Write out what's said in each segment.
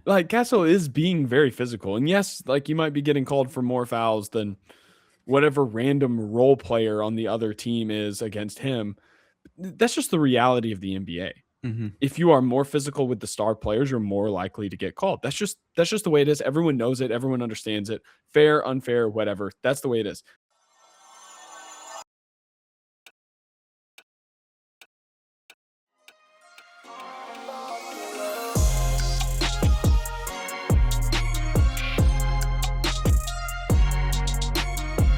like Castle is being very physical. And yes, like you might be getting called for more fouls than whatever random role player on the other team is against him. That's just the reality of the NBA. Mm-hmm. If you are more physical with the star players, you're more likely to get called. That's just the way it is. Everyone knows it. Everyone understands it. Fair, unfair, whatever. That's the way it is.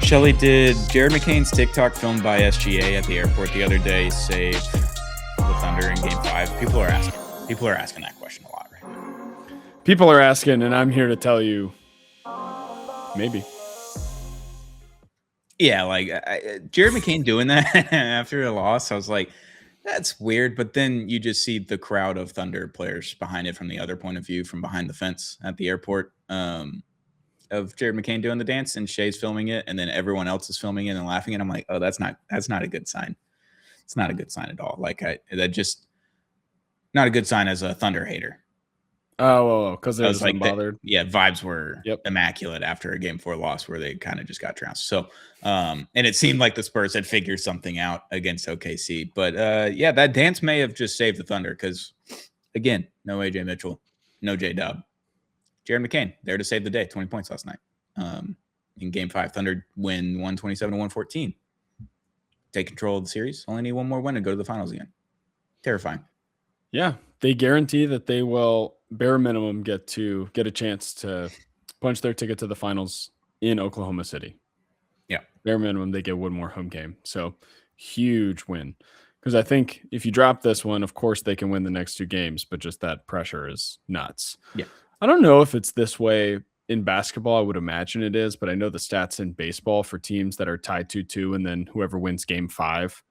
Shelly, did Jared McCain's TikTok filmed by SGA at the airport the other day save the Thunder in Game 5? People are asking that question a lot right now. People are asking, and I'm here to tell you, maybe. Yeah, like Jared McCain doing that after a loss, I was like, that's weird. But then you just see the crowd of Thunder players behind it from the other point of view, from behind the fence at the airport. Of Jared McCain doing the dance, and Shay's filming it, and then everyone else is filming it and laughing. And I'm like, oh, that's not a good sign. It's not a good sign at all. Like that just not a good sign as a Thunder hater. Oh, because they was like unbothered. Yeah, vibes were immaculate after a Game 4 loss where they kind of just got trounced. So, and it seemed like the Spurs had figured something out against OKC. But yeah, that dance may have just saved the Thunder because, again, no AJ Mitchell, no J-Dub. Jared McCain there to save the day. 20 points last night. In Game 5, Thunder win 127-114. Take control of the series. Only need one more win to go to the finals again. Terrifying. Yeah, they guarantee that they will bare minimum get a chance to punch their ticket to the finals in Oklahoma City. Yeah, bare minimum they get one more home game. So huge win. Because I think if you drop this one, of course they can win the next 2 games, but just that pressure is nuts. Yeah. I don't know if it's this way in basketball. I would imagine it is, but I know the stats in baseball for teams that are tied 2-2 and then whoever wins Game 5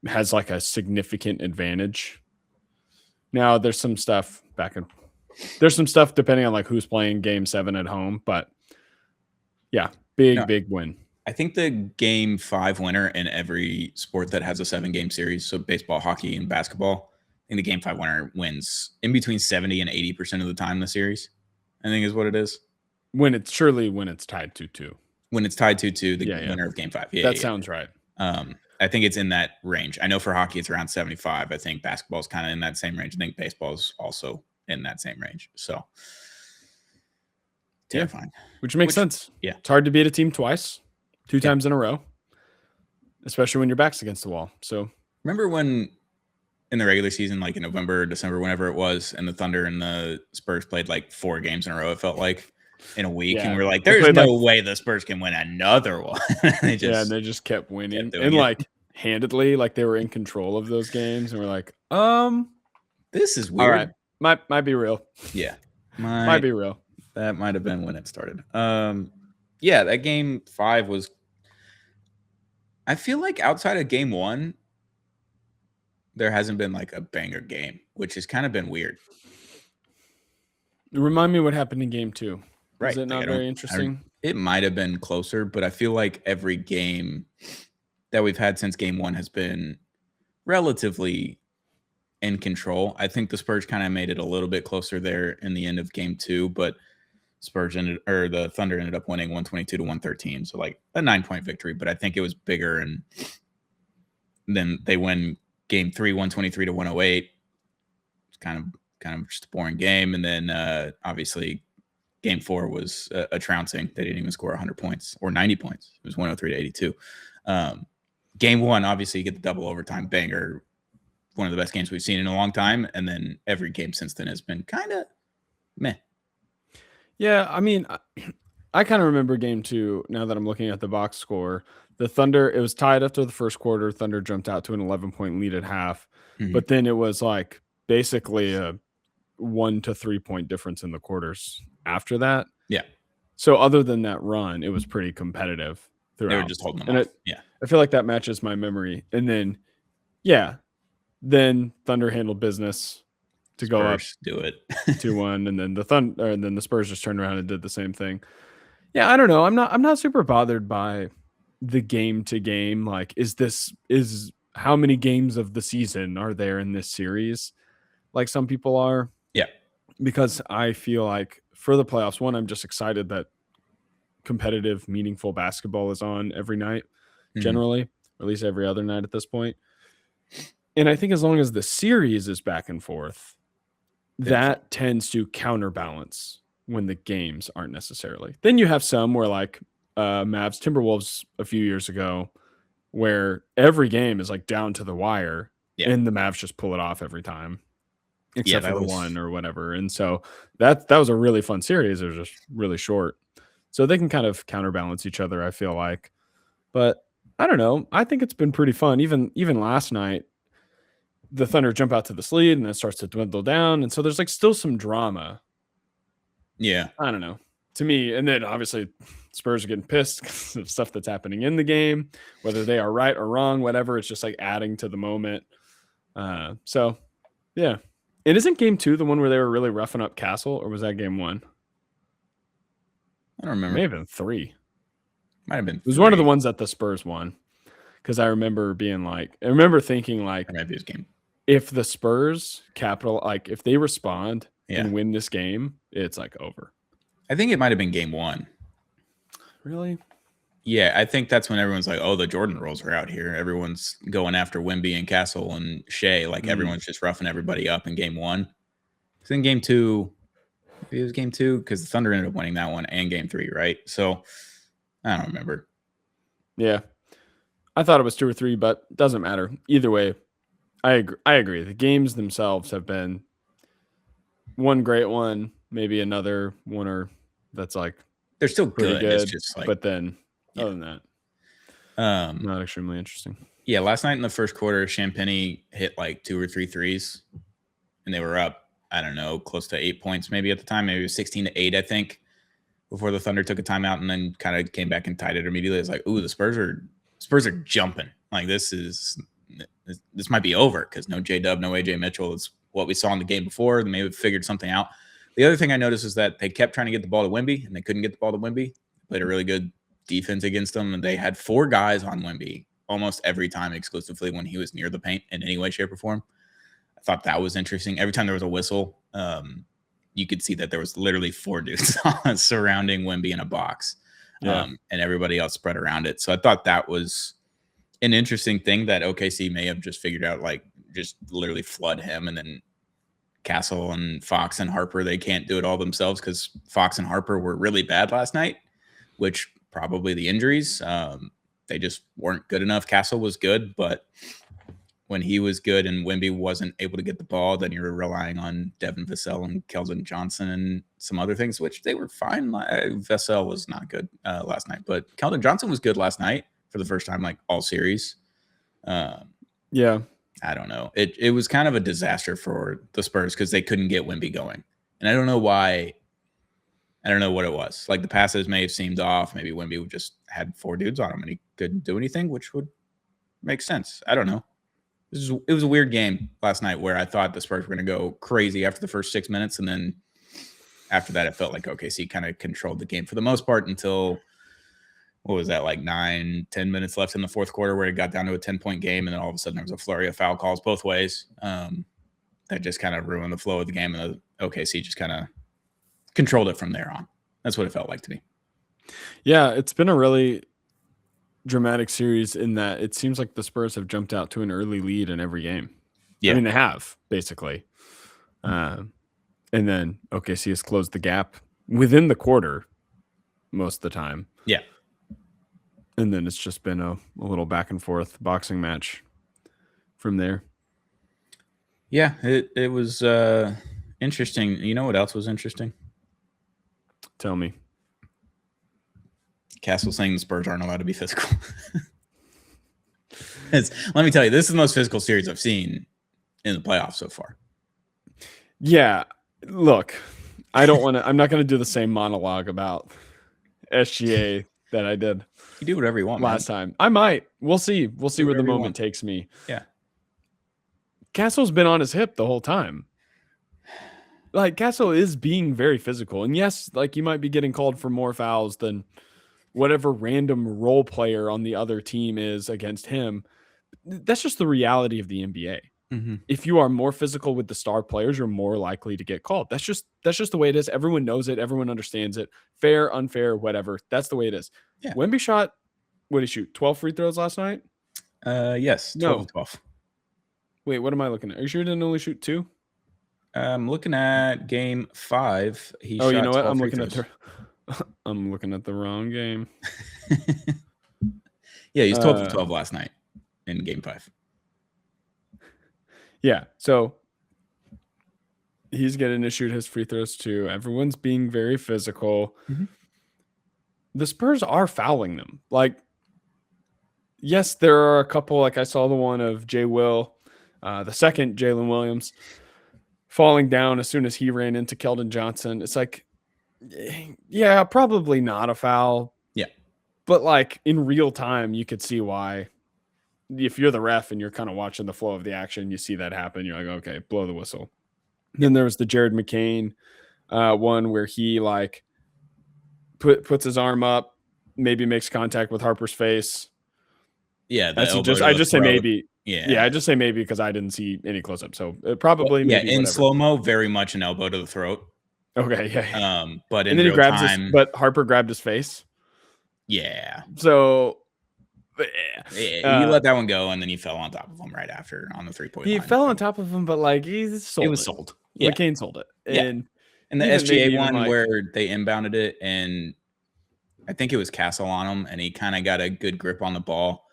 has like a significant advantage. Now there's some stuff depending on like who's playing Game 7 at home, but yeah, big win. I think the Game 5 winner in every sport that has a 7-game series, so baseball, hockey, and basketball, I think the Game 5 winner wins in between 70 and 80% of the time in the series, I think is what it is. When it's tied 2-2. When it's tied 2-2, the winner of Game 5. Yeah, sounds right. I think it's in that range. I know for hockey it's around 75. I think basketball is kind of in that same range. I think baseball is also in that same range. So terrifying. Which makes sense. Yeah. It's hard to beat a team twice, 2 times in a row, especially when your back's against the wall. So remember when in the regular season, like in November, December, whenever it was, and the Thunder and the Spurs played like 4 games in a row, it felt like, in a week, and we're like, there's no way the Spurs can win another one. They just kept winning and like handedly, like they were in control of those games, and we're like, this is weird. All right, might be real. Yeah, might be real. That might have been when it started. Yeah, that Game 5 was. I feel like outside of Game 1, there hasn't been like a banger game, which has kind of been weird. Remind me what happened in Game 2. Right. Is it not very interesting? It might have been closer, but I feel like every game that we've had since Game 1 has been relatively in control. I think the Spurs kind of made it a little bit closer there in the end of Game 2, but the Thunder ended up winning 122-113. So like a 9-point victory, but I think it was bigger. And then they win Game 3, 123-108. It's kind of just a boring game. And then obviously Game 4 was a trouncing. They didn't even score 100 points or 90 points. It was 103-82. Game 1, obviously, you get the double overtime banger. One of the best games we've seen in a long time. And then every game since then has been kind of meh. Yeah, I mean, I kind of remember Game 2 now that I'm looking at the box score. The Thunder, it was tied after the first quarter. Thunder jumped out to an 11-point lead at half. Mm-hmm. But then it was like basically a 1 to 3 point difference in the quarters after that. Yeah. So other than that run, it was pretty competitive throughout. They were just holding them off. I feel like that matches my memory. And then, then Thunder handled business to Spurs go up, do it 2-1, and then the Spurs just turned around and did the same thing. Yeah, I don't know. I'm not super bothered by the game to game. Like, is how many games of the season are there in this series? Like some people are. Yeah. because I feel like for the playoffs, one, I'm just excited that competitive, meaningful basketball is on every night, generally, or at least every other night at this point. And I think as long as the series is back and forth, that tends to counterbalance when the games aren't necessarily. Then you have some where like Mavs Timberwolves a few years ago, where every game is like down to the wire, and the Mavs just pull it off every time, except for the one or whatever. And so that was a really fun series. It was just really short, so they can kind of counterbalance each other, I feel like. But I don't know. I think it's been pretty fun. Even last night, the Thunder jump out to this lead and it starts to dwindle down. And so there's like still some drama. Yeah. I don't know. To me, and then obviously Spurs are getting pissed because of stuff that's happening in the game, whether they are right or wrong, whatever. It's just like adding to the moment. So, yeah. And isn't game 2 the one where they were really roughing up Castle, or was that game 1? I don't remember. It may have been 3. Might have been. It was one of the ones that the Spurs won. Because I remember thinking like, might be his game. If the Spurs if they respond and win this game, it's like over. I think it might have been game 1. Really? Yeah, I think that's when everyone's like, oh, the Jordan rules are out here. Everyone's going after Wemby and Castle and Shea. Like everyone's just roughing everybody up in game 1. It's in game 2. It was game 2 because the Thunder ended up winning that one and game 3, right? So I don't remember. Yeah. I thought it was 2 or 3, but it doesn't matter. Either way, I agree. The games themselves have been one great one, maybe another one or that's like they're still good. It's just like, but then other than that, not extremely interesting. Yeah, last night in the first quarter, Champagny hit like 2 or 3 threes, and they were up, I don't know, close to 8 points maybe at the time. Maybe it was 16-8, I think, before the Thunder took a timeout and then kind of came back and tied it immediately. It's like, ooh, the Spurs are jumping. Like this might be over because no J-Dub, no AJ Mitchell. It's what we saw in the game before. They may have figured something out. The other thing I noticed is that they kept trying to get the ball to Wemby, and they couldn't get the ball to Wemby. Played a really good defense against them, and they had 4 guys on Wemby almost every time exclusively when he was near the paint in any way, shape, or form. I thought that was interesting. Every time there was a whistle, you could see that there was literally 4 dudes surrounding Wemby in a box, and everybody else spread around it. So I thought that was an interesting thing that OKC may have just figured out, like just literally flood him, and then Castle and Fox and Harper, they can't do it all themselves because Fox and Harper were really bad last night, which probably the injuries. They just weren't good enough. Castle was good, but when he was good and Wemby wasn't able to get the ball, then you're relying on Devin Vassell and Keldon Johnson and some other things, which they were fine. Vassell was not good last night, but Keldon Johnson was good last night for the first time, like all series. Yeah. I don't know. It was kind of a disaster for the Spurs because they couldn't get Wemby going. And I don't know why. I don't know what it was. Like the passes may have seemed off. Maybe Wemby just had 4 dudes on him and he couldn't do anything, which would make sense. I don't know. It was a weird game last night where I thought the Spurs were going to go crazy after the first 6 minutes. And then after that, it felt like OKC kind of controlled the game for the most part until, what was that, like 9-10 minutes left in the fourth quarter where it got down to a 10-point game. And then all of a sudden there was a flurry of foul calls both ways. That just kind of ruined the flow of the game. And the OKC just kind of controlled it from there on. That's what it felt like to me. Yeah, it's been a really dramatic series in that it seems like the Spurs have jumped out to an early lead in every game. Yeah. I mean, they have, basically. And then OKC has closed the gap within the quarter most of the time. Yeah. And then it's just been a little back and forth boxing match from there. Yeah, it was interesting. You know what else was interesting? Tell me. Castle saying the Spurs aren't allowed to be physical. Let me tell you, this is the most physical series I've seen in the playoffs so far. Yeah, look, I'm not going to do the same monologue about SGA that I did. You do whatever you want last time. I might. We'll see. We'll see where the moment takes me. Yeah. Castle's been on his hip the whole time. Like, Castle is being very physical. And yes, like, you might be getting called for more fouls than whatever random role player on the other team is against him. That's just the reality of the NBA. If you are more physical with the star players, you're more likely to get called. That's just the way it is. Everyone knows it. Everyone understands it. Fair, unfair, whatever. That's the way it is. Yeah. Wemby shot, what did he shoot? 12 free throws last night? Yes, 12 of 12. Wait, what am I looking at? Are you sure he didn't only shoot 2? I'm looking at game 5. He Oh, shot you know what? 12 free throws. I'm looking at the wrong game. Yeah, he's 12 of 12 last night in game 5. Yeah, so he's getting to shoot his free throws too. Everyone's being very physical. The Spurs are fouling them. Like, yes, there are a couple. Like I saw the one of Jay Will, the second Jalen Williams, falling down as soon as he ran into Keldon Johnson. It's like, yeah, probably not a foul. Yeah. But like in real time, you could see why. If you're the ref and you're kind of watching the flow of the action, you see that happen. You're like, okay, blow the whistle. Then there was the Jared McCain one where he like puts his arm up, maybe makes contact with Harper's face. Yeah, I just say maybe. Yeah, I just say maybe because I didn't see any close up. So probably maybe in whatever. slow mo, very much an elbow to the throat. Okay, yeah. But in and then real he grabs time, but Harper grabbed his face. Yeah. So he let that one go, and then he fell on top of him right after on the 3-point line. He fell on top of him, but like he sold it. It was sold. Yeah. McCain sold it. And the SGA one where they inbounded it, and I think it was Castle on him, and he kind of got a good grip on the ball.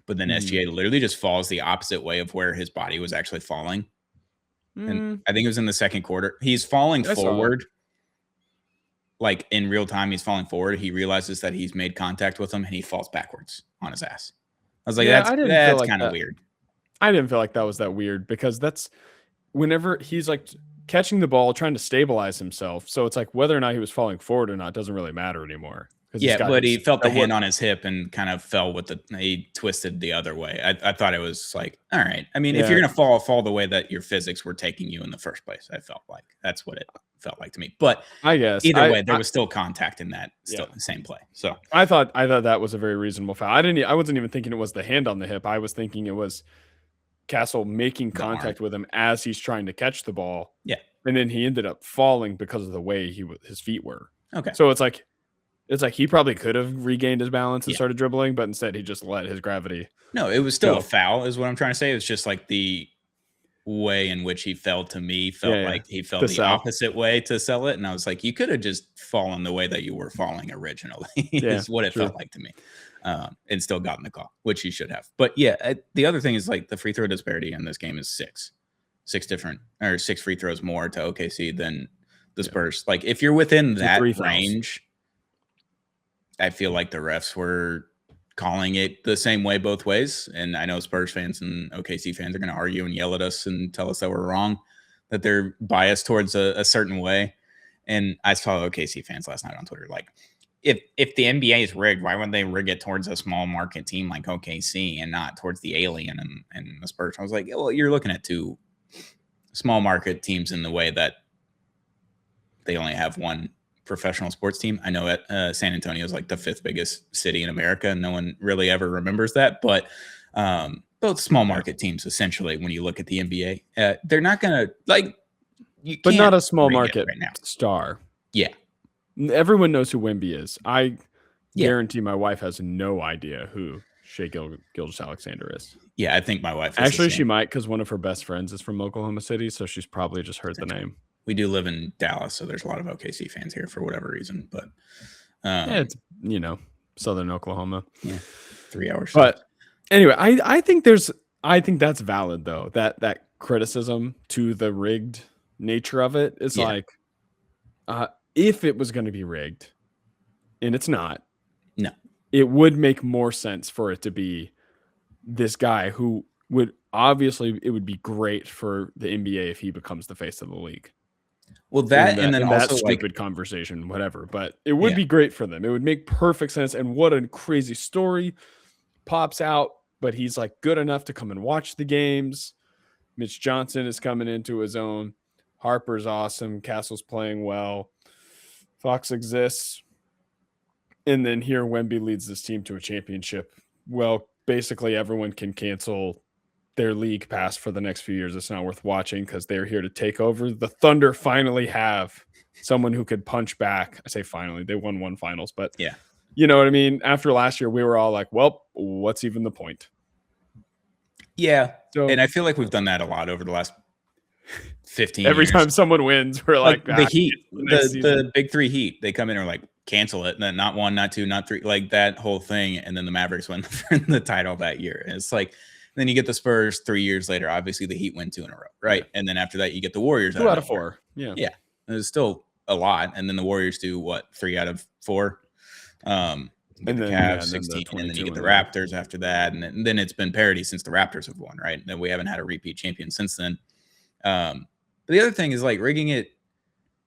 But then SGA literally just falls the opposite way of where his body was actually falling. And I think it was in the second quarter. He's falling forward. Like in real time, he's falling forward. He realizes that he's made contact with him, and he falls backwards on his ass. I was like, that's kind of weird. I didn't feel like that was that weird because that's whenever he's like catching the ball, trying to stabilize himself. So it's like whether or not he was falling forward or not doesn't really matter anymore. Yeah, but he felt the hand on his hip and kind of fell with he twisted the other way. I thought it was like, all right. I mean, if you're going to fall the way that your physics were taking you in the first place, I felt like that's what it felt like to me. But I guess either way, there was still contact in that same play. So I thought that was a very reasonable foul. I wasn't even thinking it was the hand on the hip. I was thinking it was Castle making contact with him as he's trying to catch the ball. Yeah. And then he ended up falling because of the way his feet were. Okay. So it's like he probably could have regained his balance and started dribbling, but instead he just let his gravity. No, it was still a foul is what I'm trying to say. It's just like the way in which he fell to me felt like he felt the opposite way to sell it. And I was like, you could have just fallen the way that you were falling originally is what it felt like to me. And still gotten the call, which he should have. But yeah, the other thing is like the free throw disparity in this game is 6 free throws more to OKC than the Spurs. Like if you're within that range, I feel like the refs were calling it the same way both ways. And I know Spurs fans and OKC fans are going to argue and yell at us and tell us that we're wrong, that they're biased towards a certain way. And I saw OKC fans last night on Twitter, like, if the NBA is rigged, why would they rig it towards a small market team like OKC and not towards the alien and the Spurs? I was like, well, you're looking at two small market teams in the way that they only have one professional sports team. I know that San Antonio is like the 5th biggest city in America, and no one really ever remembers that. But both small market teams, essentially, when you look at the NBA, they're not going to like. But not a small market right now. Star. Yeah. Everyone knows who Wemby is. I guarantee my wife has no idea who Shai Gilgeous-Alexander is. Yeah, I think my wife is. Actually, she might, because one of her best friends is from Oklahoma City, so she's probably just heard the name. We do live in Dallas, so there's a lot of OKC fans here for whatever reason. But it's Southern Oklahoma. Yeah, 3 hours. But anyway, I think that's valid though. That criticism to the rigged nature of it is like, if it was going to be rigged, and it's not, no, it would make more sense for it to be this guy who would obviously, it would be great for the NBA if he becomes the face of the league. Well, and then also stupid conversation, whatever, but it would be great for them. It would make perfect sense. And what a crazy story pops out, but he's like good enough to come and watch the games. Mitch Johnson is coming into his own. Harper's awesome. Castle's playing well. Fox exists. And then here Wemby leads this team to a championship. Well, basically everyone can cancel their league pass for the next few years. It's not worth watching because they're here to take over. The Thunder finally have someone who could punch back. I say finally, they won one finals, but yeah, you know what I mean? After last year, we were all like, well, what's even the point? Yeah. So, and I feel like we've done that a lot over the last 15 every years. time someone wins, we're like the Heat, the big three Heat, they come in and are like, cancel it. And then not 1, not 2, not 3, like that whole thing. And then the Mavericks win the title that year. And it's like, then you get the Spurs 3 years later. Obviously, the Heat win 2 in a row, right? Yeah. And then after that, you get the Warriors 2 out of 4. Yeah. Yeah. It's still a lot. And then the Warriors do what? 3 out of 4. And then the Cavs 16, and then you get the Raptors after that. And then it's been parity since the Raptors have won, right? And we haven't had a repeat champion since then. But the other thing is like rigging it.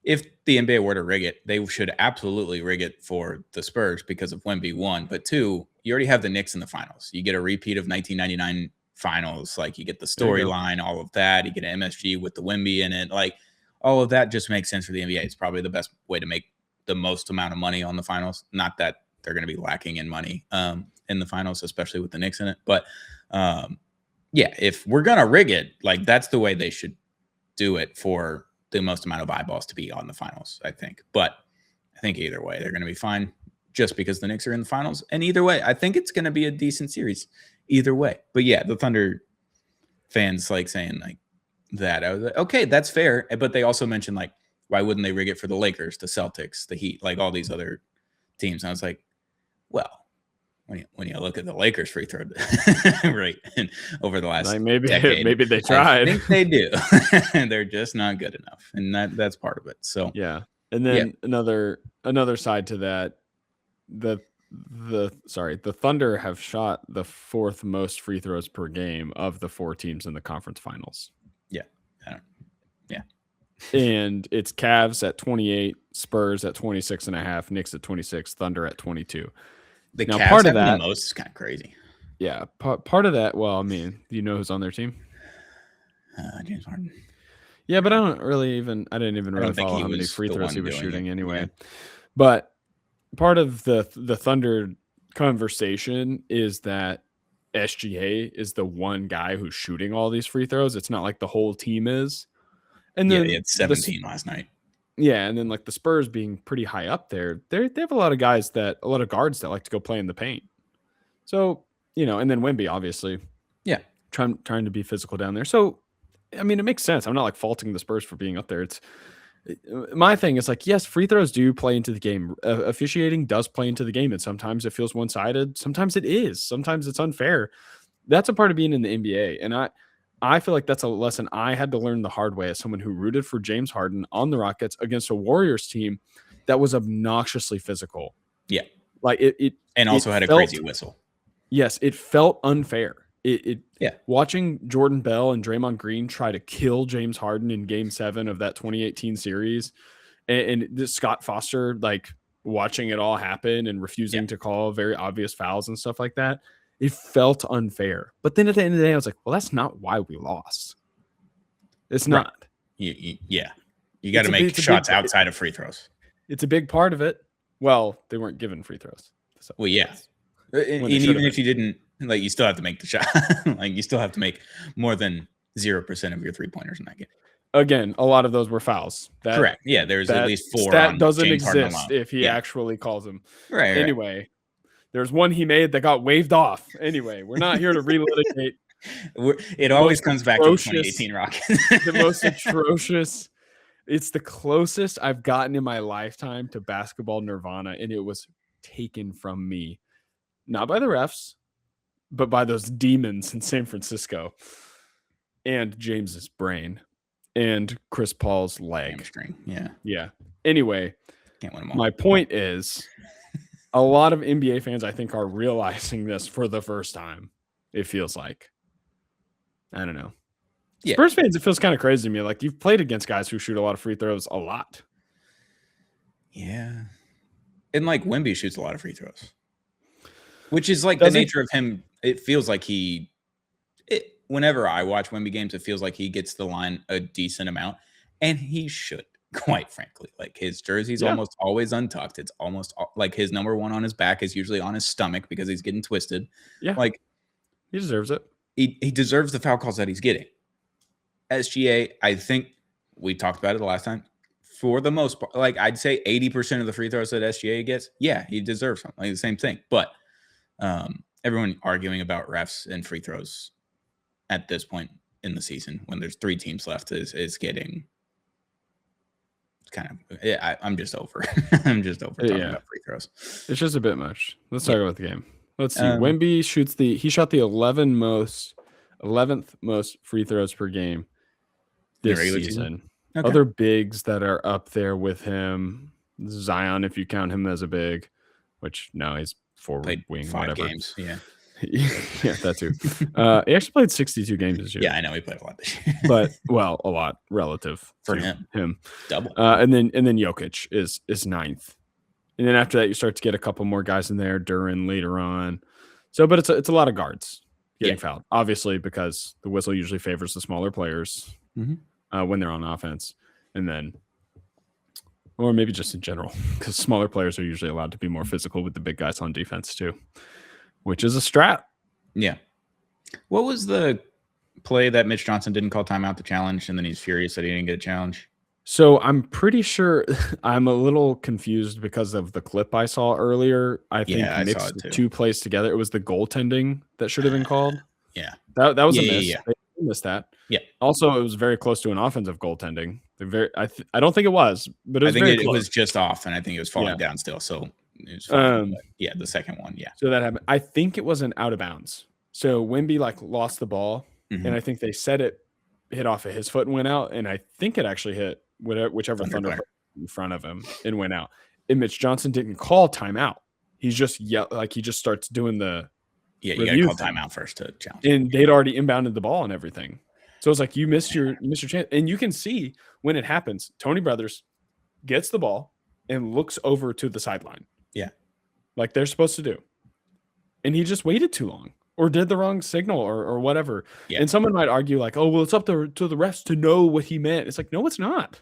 If the NBA were to rig it, they should absolutely rig it for the Spurs because of Wemby, 1. But 2, you already have the Knicks in the finals. You get a repeat of 1999 finals. Like you get the storyline, all of that. You get an MSG with the Wemby in it. Like all of that just makes sense for the NBA. It's probably the best way to make the most amount of money on the finals. Not that they're going to be lacking in money in the finals, especially with the Knicks in it. But yeah, if we're going to rig it, like that's the way they should do it for the most amount of eyeballs to be on the finals, I think. But I think either way, they're going to be fine just because the Knicks are in the finals. And either way, I think it's going to be a decent series either way. But yeah, the Thunder fans like saying like that. I was like, okay, that's fair. But they also mentioned like, why wouldn't they rig it for the Lakers, the Celtics, the Heat, like all these other teams? And I was like, well, when you look at the Lakers free throw rate over the last decade, maybe they tried. I think they do. They're just not good enough, and that's part of it. So yeah, and then another side to that, the Thunder have shot the 4th most free throws per game of the 4 teams in the conference finals. Yeah, and it's Cavs at 28, Spurs at 26.5, Knicks at 26, Thunder at 22. The Cavs part of that the most is kind of crazy. Yeah, part of that. Well, I mean, do you know who's on their team? James Harden. Yeah, but I didn't even really follow how many free throws he was shooting anyway. Yeah. But part of the Thunder conversation is that SGA is the one guy who's shooting all these free throws. It's not like the whole team is. And then he had 17 last night. Yeah, and then like the Spurs being pretty high up there, they have a lot of guards that like to go play in the paint. So, and then Wemby, obviously. Yeah. Trying to be physical down there. So, I mean, it makes sense. I'm not like faulting the Spurs for being up there. My thing is like, yes, free throws do play into the game. Officiating does play into the game, and sometimes it feels one-sided. Sometimes it is. Sometimes it's unfair. That's a part of being in the NBA, and I feel like that's a lesson I had to learn the hard way as someone who rooted for James Harden on the Rockets against a Warriors team that was obnoxiously physical. Yeah. Like it also had a crazy whistle. Yes, it felt unfair. Watching Jordan Bell and Draymond Green try to kill James Harden in Game 7 of that 2018 series, and Scott Foster like watching it all happen and refusing to call very obvious fouls and stuff like that. It felt unfair. But then at the end of the day, I was like, well, that's not why we lost. It's not. Yeah. You got to make shots outside of free throws. It's a big part of it. Well, they weren't given free throws. So well, yeah. And even if you didn't, like, you still have to make the shot. Like, you still have to make more than 0% of your 3-pointers in that game. Again, a lot of those were fouls. Correct. Yeah, there's at least 4. That doesn't exist if he actually calls them. Right. Anyway. There's one he made that got waved off. Anyway, we're not here to relitigate. It always comes back to the 2018 Rockets. The most atrocious. It's the closest I've gotten in my lifetime to basketball nirvana, and it was taken from me. Not by the refs, but by those demons in San Francisco. And James's brain. And Chris Paul's leg. Hamstring. Yeah. Anyway, can't win them all. My point is, a lot of NBA fans, I think, are realizing this for the first time. It feels like. I don't know. Yeah. Spurs fans, it feels kind of crazy to me. Like, you've played against guys who shoot a lot of free throws a lot. Yeah. And, like, Wemby shoots a lot of free throws. Which is, like, the nature of him. It feels like whenever I watch Wemby games, it feels like he gets the line a decent amount. And he should. Quite frankly, like his jersey's almost always untucked. It's almost like his number 1 on his back is usually on his stomach because he's getting twisted. Yeah, like he deserves it. he deserves the foul calls that he's getting. SGA, I think we talked about it the last time. For the most part, like I'd say 80% of the free throws that SGA gets, yeah, he deserves them. Like the same thing. But everyone arguing about refs and free throws at this point in the season when there's 3 teams left is getting kind of I'm just over. I'm just over talking about free throws. It's just a bit much. Let's talk about the game. Let's see. Wemby shot the 11th most free throws per game this season. Okay. Other bigs that are up there with him, Zion, if you count him as a big, which no, he's forward played wing, 5 whatever. Games, yeah. Yeah, that too. He actually played 62 games this year. Yeah, I know he played a lot this year. But a lot relative for to him. Double. And then Jokic is 9th. And then after that, you start to get a couple more guys in there during later on. So, but it's a lot of guards getting fouled, obviously, because the whistle usually favors the smaller players when they're on offense. And then, or maybe just in general, because smaller players are usually allowed to be more physical with the big guys on defense too, which is a strat. Yeah. What was the play that Mitch Johnson didn't call timeout to challenge, and then he's furious that he didn't get a challenge? So I'm pretty sure I'm a little confused because of the clip I saw earlier. I think mixed the 2 plays together. It was the goaltending that should have been called. Yeah. That was a miss. They missed that. Yeah. Also, it was very close to an offensive goaltending. I don't think it was, but it was it was just off, and I think it was falling down still. So it was fine, the second one, So that happened. I think it was an out of bounds. So Wemby lost the ball, and I think they said it hit off of his foot and went out, and I think it actually hit whichever Thunder in front of him and went out. And Mitch Johnson didn't call timeout. He's just he just starts doing the you gotta call timeout first to challenge. And they'd already inbounded the ball and everything. So it's like you missed your chance. And you can see when it happens, Tony Brothers gets the ball and looks over to the sideline. Yeah. Like they're supposed to do. And he just waited too long or did the wrong signal or whatever. Yeah. And someone might argue like, oh, well, it's up to the refs to know what he meant. It's like, no, it's not.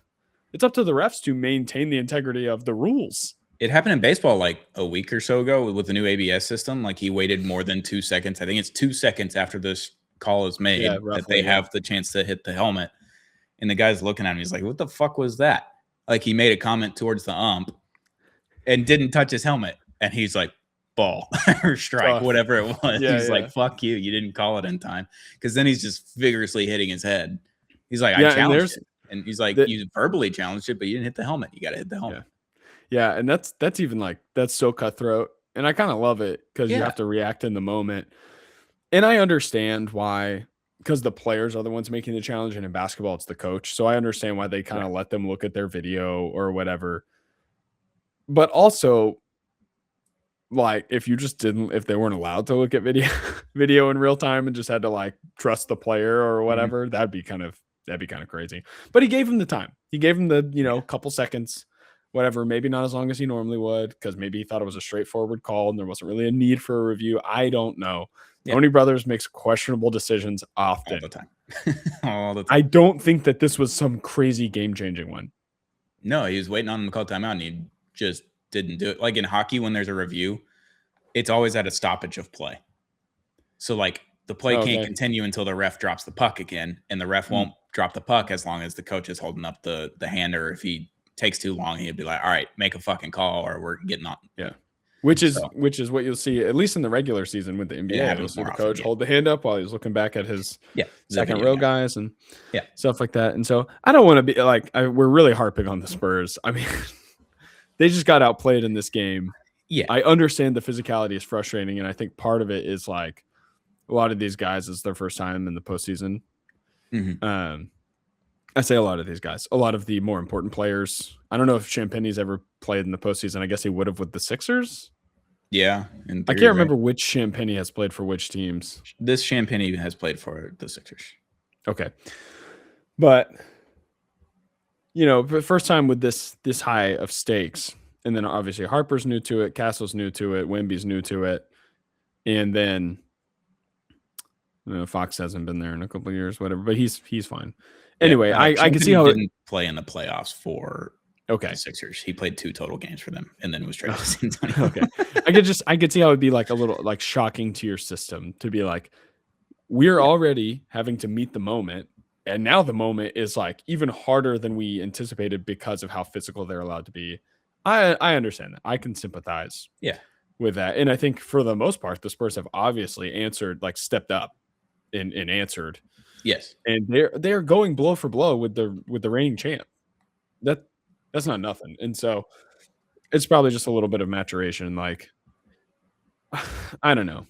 It's up to the refs to maintain the integrity of the rules. It happened in baseball like a week or so ago with the new ABS system. Like he waited more than 2 seconds. I think it's 2 seconds after this call is made that they have the chance to hit the helmet. And the guy's looking at him. He's like, what the fuck was that? Like he made a comment towards the ump and didn't touch his helmet. And he's like, ball or strike, whatever it was. He's like, fuck you. You didn't call it in time. Because then he's just vigorously hitting his head. He's like, I challenged it. And he's like, you verbally challenged it, but you didn't hit the helmet. You got to hit the helmet. Yeah. And that's even that's so cutthroat. And I kind of love it because you have to react in the moment. And I understand why, because the players are the ones making the challenge, and in basketball, it's the coach. So I understand why they kind of let them look at their video or whatever. But also, like, if they weren't allowed to look at video in real time and just had to trust the player or whatever, that'd be kind of crazy. But he gave him the time. He gave him the, couple seconds, whatever, maybe not as long as he normally would, because maybe he thought it was a straightforward call and there wasn't really a need for a review. I don't know. Yeah. Tony Brothers makes questionable decisions often. All the time. All the time. I don't think that this was some crazy game-changing one. No, he was waiting on him to call timeout, and he just didn't do it. Like in hockey, when there's a review, it's always at a stoppage of play. So, the play can't continue until the ref drops the puck again, and the ref won't drop the puck as long as the coach is holding up the hand, or if he takes too long, he'd be like, all right, make a fucking call, or we're getting on. Yeah. Which is what you'll see, at least in the regular season with the NBA. You'll see the coach hold the hand up while he's looking back at his second row guys and stuff like that. And so I don't want to be we're really harping on the Spurs. I mean, they just got outplayed in this game. Yeah. I understand the physicality is frustrating, and I think part of it is a lot of these guys, it's their first time in the postseason. Mm-hmm. I say a lot of these guys, a lot of the more important players. I don't know if Champagne's ever played in the postseason. I guess he would have with the Sixers. Yeah. I can't remember which Champagne has played for which teams. This Champagne has played for the Sixers. Okay. But, first time with this high of stakes. And then obviously Harper's new to it. Castle's new to it. Wemby's new to it. And then Fox hasn't been there in a couple of years, whatever, but he's fine. Anyway, I can see how he didn't play in the playoffs for the Sixers. He played 2 total games for them and then was traded to San Antonio. Okay. I could see how it'd be a little shocking to your system to be we're already having to meet the moment. And now the moment is like even harder than we anticipated because of how physical they're allowed to be. I understand that. I can sympathize with that. And I think for the most part, the Spurs have obviously answered, like stepped up and answered. Yes. And they're going blow for blow with the reigning champ. That's not nothing. And so it's probably just a little bit of maturation. Like, I don't know.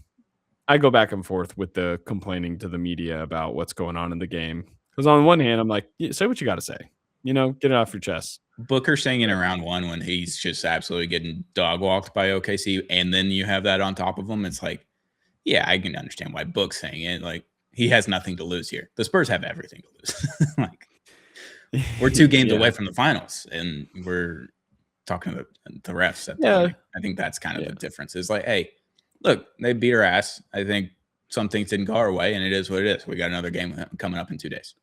I go back and forth with the complaining to the media about what's going on in the game. Because on one hand, I'm like, say what you got to say. Get it off your chest. Booker saying in round one when he's just absolutely getting dog walked by OKC, and then you have that on top of him. It's like, yeah, I can understand why Book's saying it. Like, he has nothing to lose here. The Spurs have everything to lose. Like, we're 2 games away from the finals, and we're talking about the refs. I think that's kind of the difference. It's like, hey, look, they beat our ass. I think some things didn't go our way, and it is what it is. We got another game coming up in 2 days.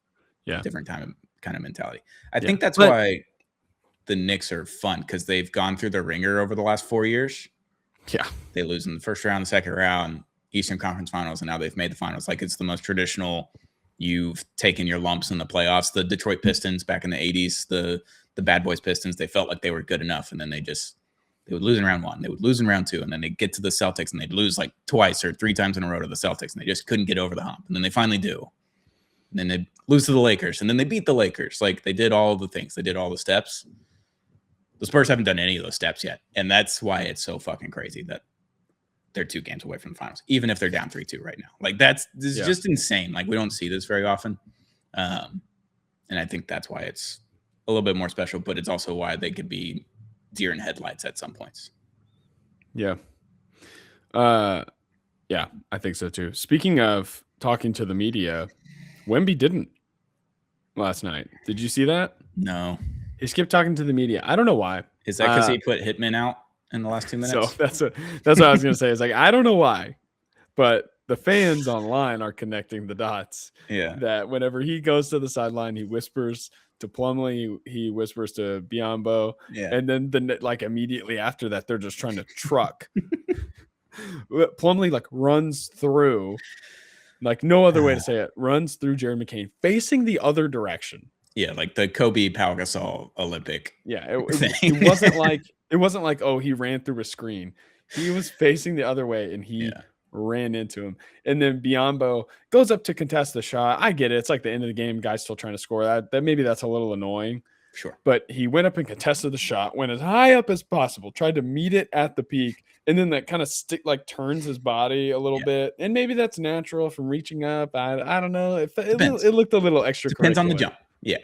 Yeah, different kind of mentality. I think that's why the Knicks are fun, because they've gone through the ringer over the last 4 years. Yeah, they lose in the first round, the second round, Eastern Conference Finals, and now they've made the finals. Like, it's the most traditional. You've taken your lumps in the playoffs. The Detroit Pistons back in the 80s, the Bad Boys Pistons, they felt like they were good enough, and then they would lose in round 1, they would lose in round 2, and then they get to the Celtics and they'd lose like twice or 3 times in a row to the Celtics, and they just couldn't get over the hump. And then they finally do. And then they lose to the Lakers, and then they beat the Lakers. Like, they did all the things. They did all the steps. The Spurs haven't done any of those steps yet, and that's why it's so fucking crazy that they're 2 games away from the finals, even if they're down 3-2 right now. Like, this is just insane. Like, we don't see this very often. And I think that's why it's a little bit more special, but it's also why they could be deer in headlights at some points. Yeah. Yeah, I think so too. Speaking of talking to the media, Wemby didn't last night. Did you see that? No. He skipped talking to the media. I don't know why. Is that because he put Hitman out in the last 2 minutes? So that's what I was going to say. It's like, I don't know why, but the fans online are connecting the dots. Yeah. That whenever he goes to the sideline, he whispers to Plumlee, he whispers to Biyombo. Yeah. And then like immediately after that, they're just trying to truck. Plumlee like runs through, like no other way to say it, runs through Jared McCain facing the other direction. Yeah, like the Kobe Pau Gasol Olympic. Yeah, it wasn't like, oh, he ran through a screen. He was facing the other way and he ran into him. And then Biyombo goes up to contest the shot. I get it. It's like the end of the game. Guys still trying to score that. Maybe that's a little annoying. Sure. But he went up and contested the shot, went as high up as possible, tried to meet it at the peak. And then that kind of turns his body a little bit. And maybe that's natural from reaching up. I don't know. It looked a little extra. Depends on the jump. Yeah.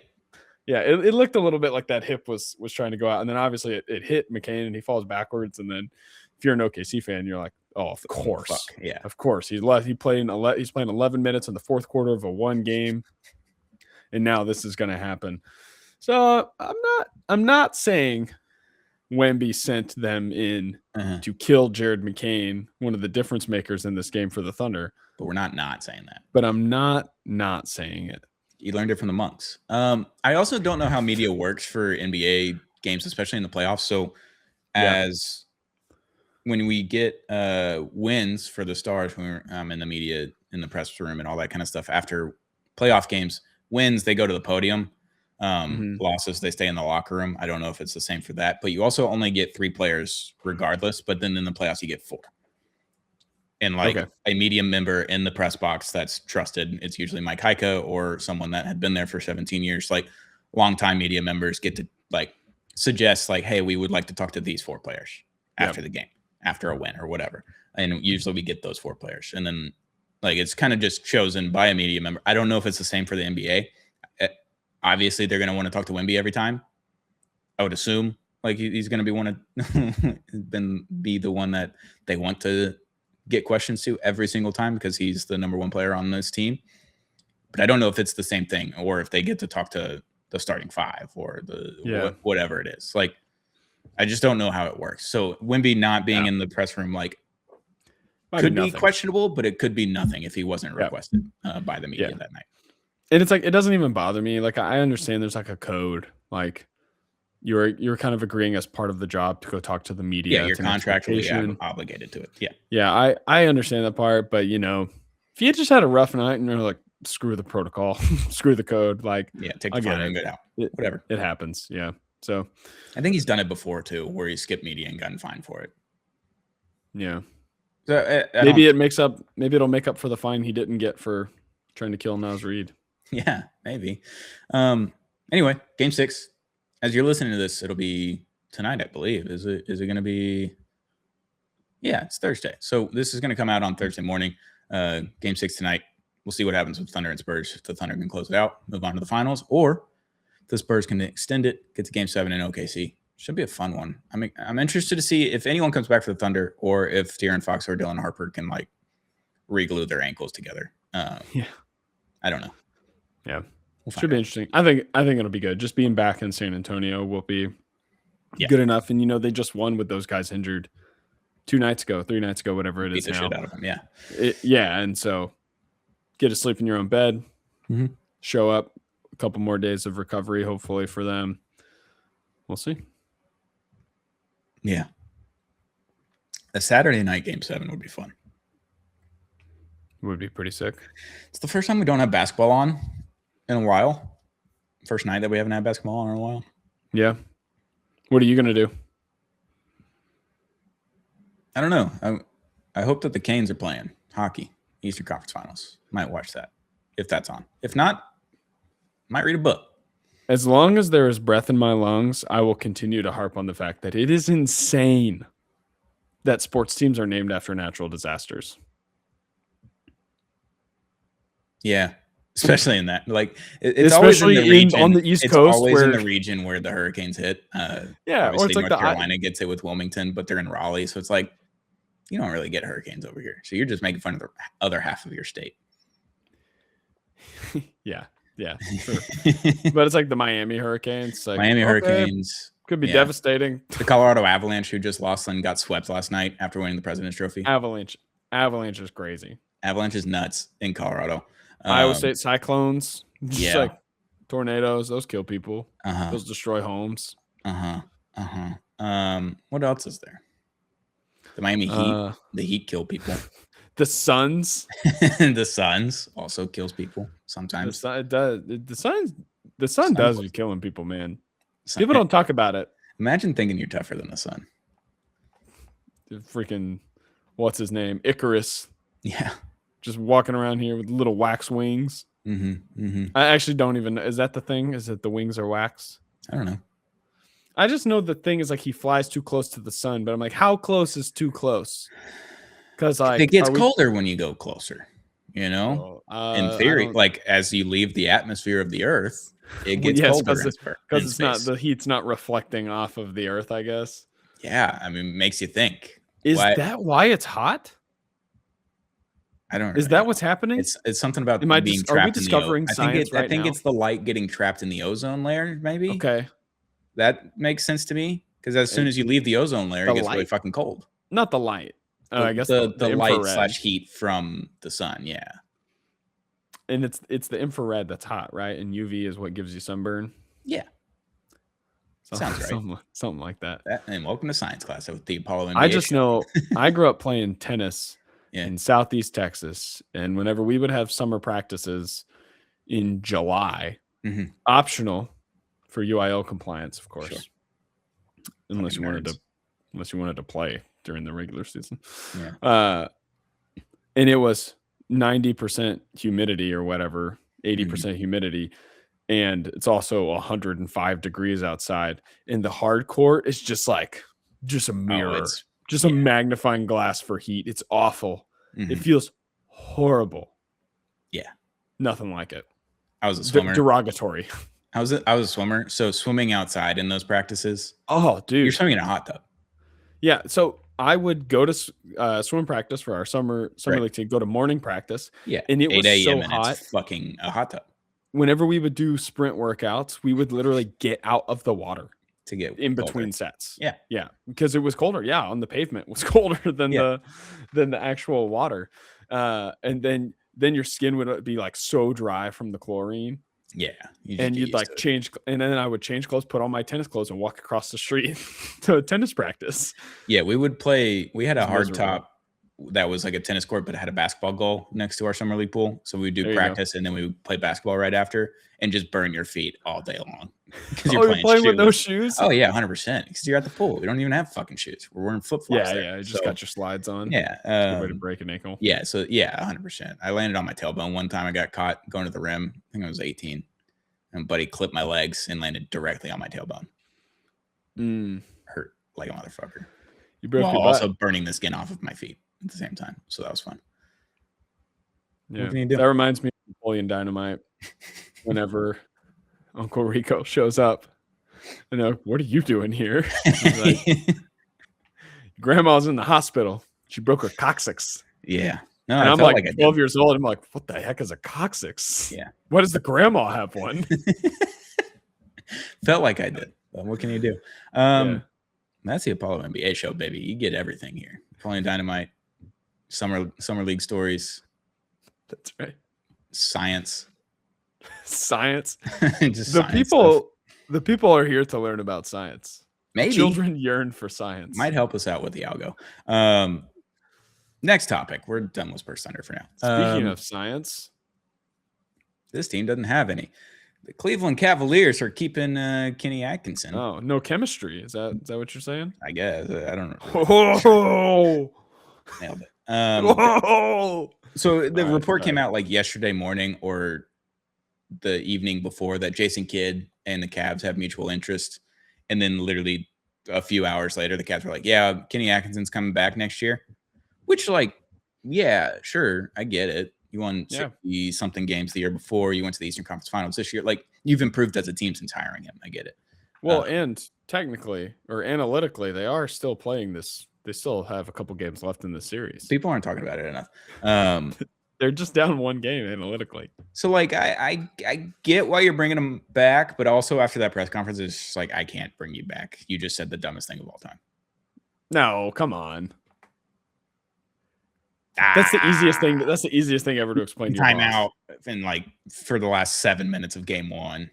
Yeah, it looked a little bit like that hip was trying to go out, and then obviously it hit McCain, and he falls backwards. And then if you're an OKC fan, you're like, oh, of course, yeah, of course. He's playing 11 minutes in the fourth quarter of a 1 game, and now this is going to happen. So I'm not saying Wemby sent them in to kill Jared McCain, one of the difference makers in this game for the Thunder. But we're not saying that. But I'm not saying it. You learned it from the monks. I also don't know how media works for NBA games, especially in the playoffs. So when we get wins for the Stars, when I'm in the media, in the press room and all that kind of stuff, after playoff games, wins, they go to the podium. Losses, they stay in the locker room. I don't know if it's the same for that, but you also only get 3 players regardless. But then in the playoffs, you get 4. And a media member in the press box that's trusted, it's usually Mike Heika or someone that had been there for 17 years. Like, longtime media members get to suggest hey, we would like to talk to these 4 players after the game, after a win or whatever. And usually we get those 4 players. And then it's kind of just chosen by a media member. I don't know if it's the same for the NBA. Obviously, they're going to want to talk to Wemby every time. I would assume he's going to be the one that they want to get questions to every single time because he's the number 1 player on this team. But I don't know if it's the same thing or if they get to talk to the starting 5 or whatever it is. I just don't know how it works. So Wemby not being in the press room could be questionable, but it could be nothing if he wasn't requested by the media that night. And it's it doesn't even bother me. I understand there's a code. You're kind of agreeing as part of the job to go talk to the media. Yeah, you're contractually obligated to it. Yeah. Yeah, I understand that part, but If you just had a rough night and you're like, screw the protocol, screw the code, like, take the fine and get out. Whatever. It happens. Yeah. So I think he's done it before too, where he skipped media and gotten fined for it. Yeah. So maybe it'll make up for the fine he didn't get for trying to kill Naz Reid. Yeah, maybe. Anyway, game 6. As you're listening to this, it'll be tonight, I believe. Is it going to be? Yeah, it's Thursday. So this is going to come out on Thursday morning. Game 6 tonight. We'll see what happens with Thunder and Spurs. If the Thunder can close it out, move on to the finals, or if the Spurs can extend it, get to game 7 in OKC. Should be a fun one. I'm interested to see if anyone comes back for the Thunder, or if De'Aaron Fox or Dylan Harper can like re-glue their ankles together. Yeah, I don't know. Yeah, should be interesting. I think it'll be good. Just being back in San Antonio will be good enough. And they just won with those guys injured 3 nights ago, whatever it is now. Shit out of them, yeah. And so get to sleep in your own bed. Mm-hmm. Show up. A couple more days of recovery, hopefully for them. We'll see. Yeah. A Saturday night game 7 would be fun. Would be pretty sick. It's the first time we don't have basketball on in a while. First night that we haven't had basketball on in a while. Yeah. What are you going to do? I don't know. I hope that the Canes are playing hockey, Eastern Conference Finals. Might watch that if that's on. If not, might read a book. As long as there is breath in my lungs, I will continue to harp on the fact that it is insane that sports teams are named after natural disasters. Yeah, especially in that, like it's especially always in the region, on the East Coast, always in the region where the hurricanes hit. Yeah, obviously or it's like North Carolina gets it with Wilmington, but they're in Raleigh, so it's like you don't really get hurricanes over here. So you're just making fun of the other half of your state. Yeah, sure. But it's like the Miami Hurricanes. Like, Miami Hurricanes could be devastating. The Colorado Avalanche, who just lost and got swept last night after winning the President's Trophy. Avalanche is crazy. Avalanche is nuts in Colorado. Iowa State Cyclones, just like tornadoes. Those kill people. Uh-huh. Those destroy homes. What else is there? The Miami Heat. The Heat kill people. The Suns. The Suns also kills people sometimes. The Sun does be killing people, man. People don't talk about it. Imagine thinking you're tougher than the Sun. The freaking, what's his name? Icarus. Yeah. Just walking around here with little wax wings. I actually don't even know. Is that the thing? Is it the wings are wax? I don't know. I just know the thing is like he flies too close to the sun, but I'm like, how close is too close? Because like it gets colder when you go closer, in theory, like as you leave the atmosphere of the Earth, it gets colder because it's not the heat's not reflecting off of the Earth, I guess. Yeah, I mean, it makes you think. Is that why it's hot? I don't know. Is that what's happening? It's something about being trapped in the discovering science I think it's the light getting trapped in the ozone layer, maybe. Okay. That makes sense to me because as soon as you leave the ozone layer, it gets really fucking cold. Not the light. I guess the light / heat from the sun, yeah. And it's the infrared that's hot, right? And UV is what gives you sunburn. Yeah. Sounds right. Something like that. And welcome to science class with the Apollo NBA. I just know I grew up playing tennis in Southeast Texas, and whenever we would have summer practices in July, optional for UIL compliance, of course, unless you wanted to play during the regular season. Yeah. And it was 90% humidity or whatever, 80% humidity. And it's also 105 degrees outside. And the hard court is just a mirror, a magnifying glass for heat. It's awful. It feels horrible. Yeah. Nothing like it. I was a swimmer. Derogatory. I was a swimmer. So swimming outside in those practices. Oh, dude. You're swimming in a hot tub. Yeah. So I would go to swim practice for our summer league team, go to morning practice. Yeah. And it was so hot. It's fucking a hot tub. Whenever we would do sprint workouts, we would literally get out of the water to get in colder. Between sets. Yeah. Yeah. Because it was colder. Yeah. On the pavement it was colder than the actual water. And then your skin would be like so dry from the chlorine. Yeah. You'd like change. And then I would change clothes, put on my tennis clothes and walk across the street to a tennis practice. Yeah. We would play. We had a hard top that was like a tennis court, but it had a basketball goal next to our summer league pool. So we would do practice and then we would play basketball right after and just burn your feet all day long. Because you're playing with no shoes? Oh, yeah, 100%. Because you're at the pool. We don't even have fucking shoes. We're wearing flip-flops. Yeah, you just got your slides on. Yeah. Good way to break an ankle. Yeah, so yeah, 100%. I landed on my tailbone. One time I got caught going to the rim. I think I was 18. And buddy clipped my legs and landed directly on my tailbone. Hurt like a motherfucker. You broke your butt. Also burning the skin off of my feet at the same time. So that was fun. Yeah, that reminds me of Napoleon Dynamite. Whenever Uncle Rico shows up, I know, what are you doing here? Like, Grandma's in the hospital. She broke her coccyx. Yeah. No, and I'm like 12 years old. I'm like, what the heck is a coccyx? Yeah. Why does the grandma have one? Felt like I did. But what can you do? That's the Apollo NBA show, baby. You get everything here. Napoleon Dynamite, summer league stories. That's right. Science. Just the people are here to learn about science. Maybe children yearn for science. Might help us out with the algo. Next topic. We're done with Spurs Thunder for now. Speaking of science, this team doesn't have any. The Cleveland Cavaliers are keeping Kenny Atkinson. Oh, no chemistry. Is that what you're saying? I guess. I don't know. Oh! Nailed it. So the report came out like yesterday morning or the evening before that Jason Kidd and the Cavs have mutual interest. And then literally a few hours later, the Cavs were like, yeah, Kenny Atkinson's coming back next year. Which, like, yeah, sure. I get it. You won 60-something games the year before. You went to the Eastern Conference Finals this year. Like, you've improved as a team since hiring him. I get it. Well, and technically or analytically, they are still playing this. They still have a couple games left in the series. People aren't talking about it enough. They're just down one game analytically. So, like, I get why you're bringing them back, but also after that press conference, it's just like, I can't bring you back. You just said the dumbest thing of all time. No, come on. That's the easiest thing. That's the easiest thing ever to explain. Timeout and like for the last 7 minutes of game one.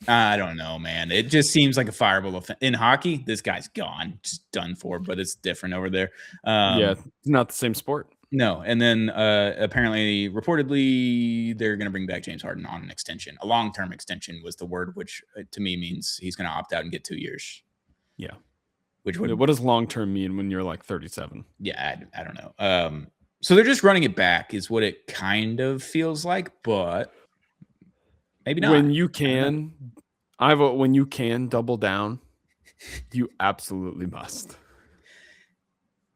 I don't know, man. It just seems like a fireable offense. In hockey, this guy's gone, just done for. But it's different over there. Yeah, it's not the same sport. No, and then apparently, reportedly, they're going to bring back James Harden on an extension. A long-term extension was the word, which to me means he's going to opt out and get 2 years. Yeah. Which would, what does long-term mean when you're like 37? Yeah, I don't know. So they're just running it back is what it kind of feels like, but maybe not. When you can, when you can double down, you absolutely must.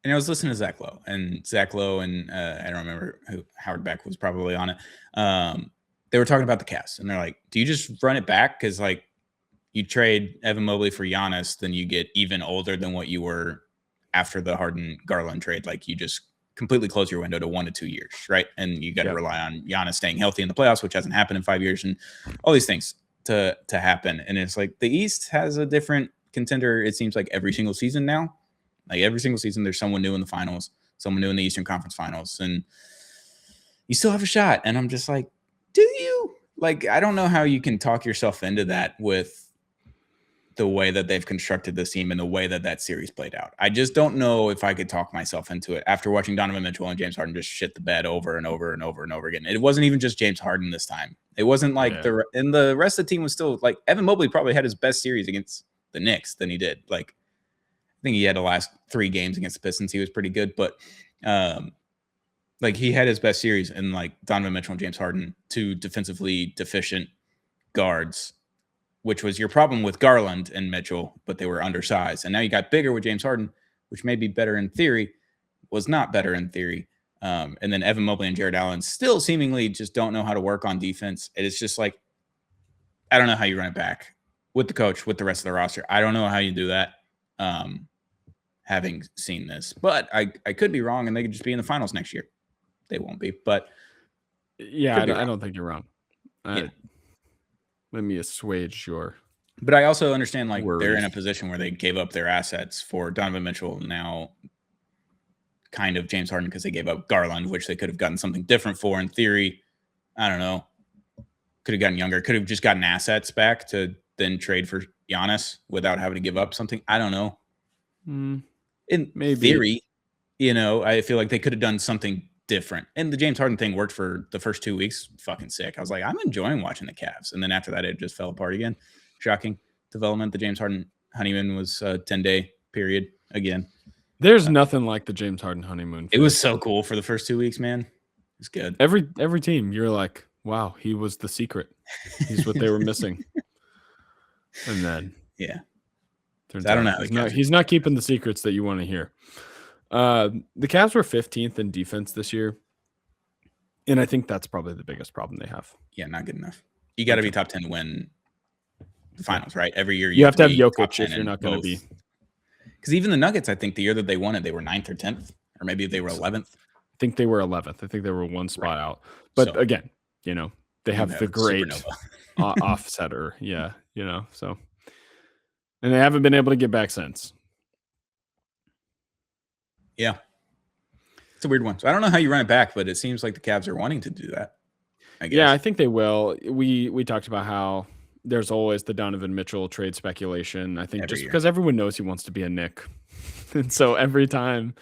And I was listening to Zach Lowe and I don't remember who Howard Beck was probably on it. They were talking about the Cavs and they're like, do you just run it back? Because like you trade Evan Mobley for Giannis, then you get even older than what you were after the Harden Garland trade. Like you just completely close your window to 1 to 2 years, right? And you got to rely on Giannis staying healthy in the playoffs, which hasn't happened in 5 years, and all these things to happen. And it's like the East has a different contender, it seems like every single season now. Like every single season, there's someone new in the finals, someone new in the Eastern Conference Finals, and you still have a shot. And I'm just like, do you? Like, I don't know how you can talk yourself into that with the way that they've constructed this team and the way that series played out. I just don't know if I could talk myself into it after watching Donovan Mitchell and James Harden just shit the bed over and over and over and over again. It wasn't even just James Harden this time. It wasn't like the rest of the team was still like Evan Mobley probably had his best series against the Knicks than he did. Like, I think he had the last 3 games against the Pistons. He was pretty good, but like he had his best series and like Donovan Mitchell and James Harden, 2 defensively deficient guards, which was your problem with Garland and Mitchell, but they were undersized. And now you got bigger with James Harden, which may be better in theory, was not better in theory. And then Evan Mobley and Jared Allen still seemingly just don't know how to work on defense. It is just like, I don't know how you run it back with the coach, with the rest of the roster. I don't know how you do that, having seen this. But I could be wrong, and they could just be in the finals next year. They won't be, but yeah, I don't think you're wrong. Let me assuage your. But I also understand like worries. They're in a position where they gave up their assets for Donovan Mitchell, now kind of James Harden, because they gave up Garland, which they could have gotten something different for in theory. I don't know. Could have gotten younger. Could have just gotten assets back to then trade for Giannis without having to give up something. I don't know. In theory, I feel like they could have done something different. And the James Harden thing worked for the first 2 weeks. Fucking sick. I was like, I'm enjoying watching the Cavs. And then after that, it just fell apart again. Shocking development. The James Harden honeymoon was a 10-day period again. There's nothing like the James Harden honeymoon phase. It was so cool for the first 2 weeks, man. It's good. Every team, you're like, wow, he was the secret. He's what they were missing. And then, yeah, turns I don't out know. he's not keeping the secrets that you want to hear. The Cavs were 15th in defense this year, and I think that's probably the biggest problem they have. Yeah, not good enough. You got to be top 10 to win the finals, right? Every year you have to have Jokic if you're not going to be. Because even the Nuggets, I think the year that they won it, they were 9th or 10th, or maybe they were 11th. I think they were 11th. I think they were one spot out. But so, again, they have the great offsetter. Yeah, so. And they haven't been able to get back since. Yeah. It's a weird one. So I don't know how you run it back, but it seems like the Cavs are wanting to do that, I guess. Yeah, I think they will. We talked about how there's always the Donovan Mitchell trade speculation. I think just because everyone knows he wants to be a Knick. And so every time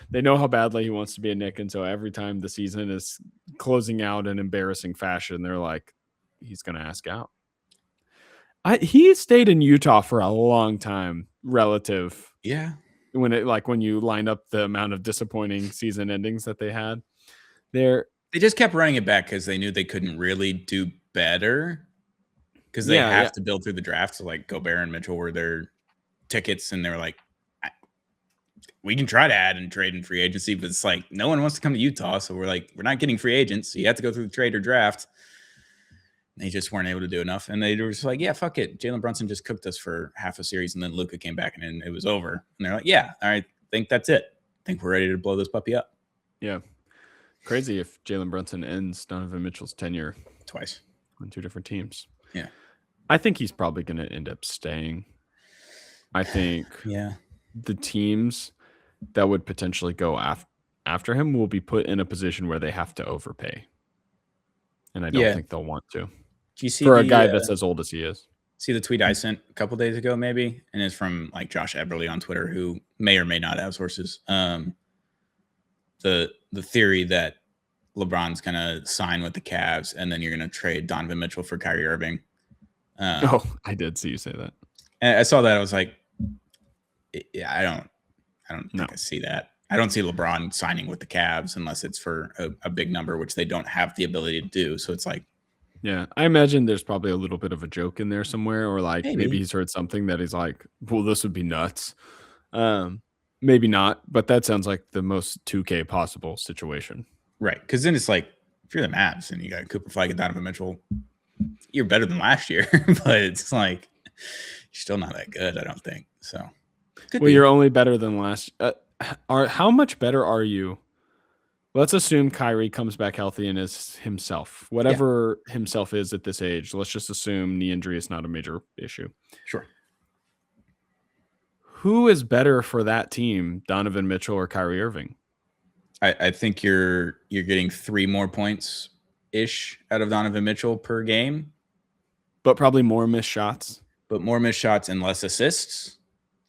they know how badly he wants to be a Knick. And so every time the season is closing out in embarrassing fashion, they're like, he's going to ask out. He stayed in Utah for a long time relative. Yeah. When you line up the amount of disappointing season endings that they had there. They just kept running it back because they knew they couldn't really do better because they have to build through the draft. So like Gobert and Mitchell were their tickets, and they were like, we can try to add and trade in free agency, but it's like no one wants to come to Utah. So we're like, we're not getting free agents. So you have to go through the trade or draft. They just weren't able to do enough. And they were just like, yeah, fuck it. Jalen Brunson just cooked us for half a series. And then Luka came back and it was over. And they're like, yeah, I think that's it. I think we're ready to blow this puppy up. Yeah. Crazy if Jalen Brunson ends Donovan Mitchell's tenure twice on two different teams. Yeah. I think he's probably going to end up staying. I think the teams that would potentially go after him will be put in a position where they have to overpay. And I don't think they'll want to. Do you see for a guy that's as old as he is? See the tweet I sent a couple days ago, maybe? And it's from like Josh Eberly on Twitter, who may or may not have sources. The theory that LeBron's going to sign with the Cavs and then you're going to trade Donovan Mitchell for Kyrie Irving. I did see you say that. And I saw that. I was like, yeah, I don't think I see that. I don't see LeBron signing with the Cavs unless it's for a big number, which they don't have the ability to do. So it's like, yeah, I imagine there's probably a little bit of a joke in there somewhere, or like maybe he's heard something that he's like, well, this would be nuts. Maybe not, but that sounds like the most 2K possible situation. Right. Because then it's like, if you're the Mavs and you got Cooper Flag and Donovan Mitchell, you're better than last year, but it's like, you're still not that good, I don't think. So, you're only better than last. How much better are you? Let's assume Kyrie comes back healthy and is himself. Whatever himself is at this age, let's just assume knee injury is not a major issue. Sure. Who is better for that team, Donovan Mitchell or Kyrie Irving? I think you're getting 3 more points ish out of Donovan Mitchell per game, but probably more missed shots. But more missed shots and less assists.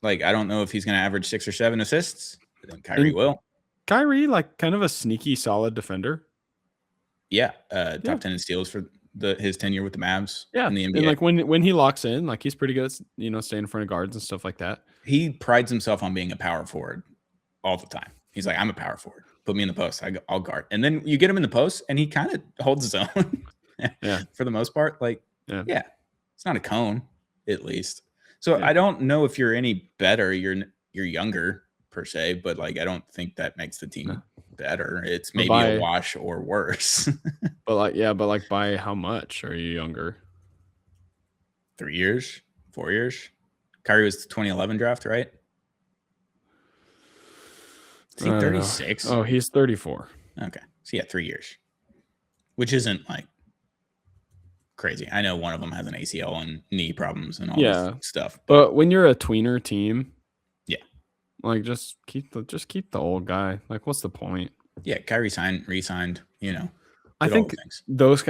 Like, I don't know if he's going to average 6 or 7 assists. I think Kyrie will. Kyrie, like, kind of a sneaky, solid defender. Yeah, top 10 in steals for his tenure with the Mavs. Yeah, in the NBA. And like when he locks in, like he's pretty good at staying in front of guards and stuff like that. He prides himself on being a power forward all the time. He's like, I'm a power forward. Put me in the post. I'll guard. And then you get him in the post, and he kind of holds his own. For the most part. Like, yeah, it's not a cone, at least. So I don't know if you're any better. You're younger per se, but like I don't think that makes the team better. It's maybe a wash or worse. but by how much are you younger? 3 years, 4 years. Kyrie was the 2011 draft, right? Is he 36? Oh, he's 34. Okay, so 3 years, which isn't like crazy. I know one of them has an ACL and knee problems and all this stuff. But when you're a tweener team, like just keep the old guy. Like, what's the point? Yeah, Kyrie re-signed. I think those.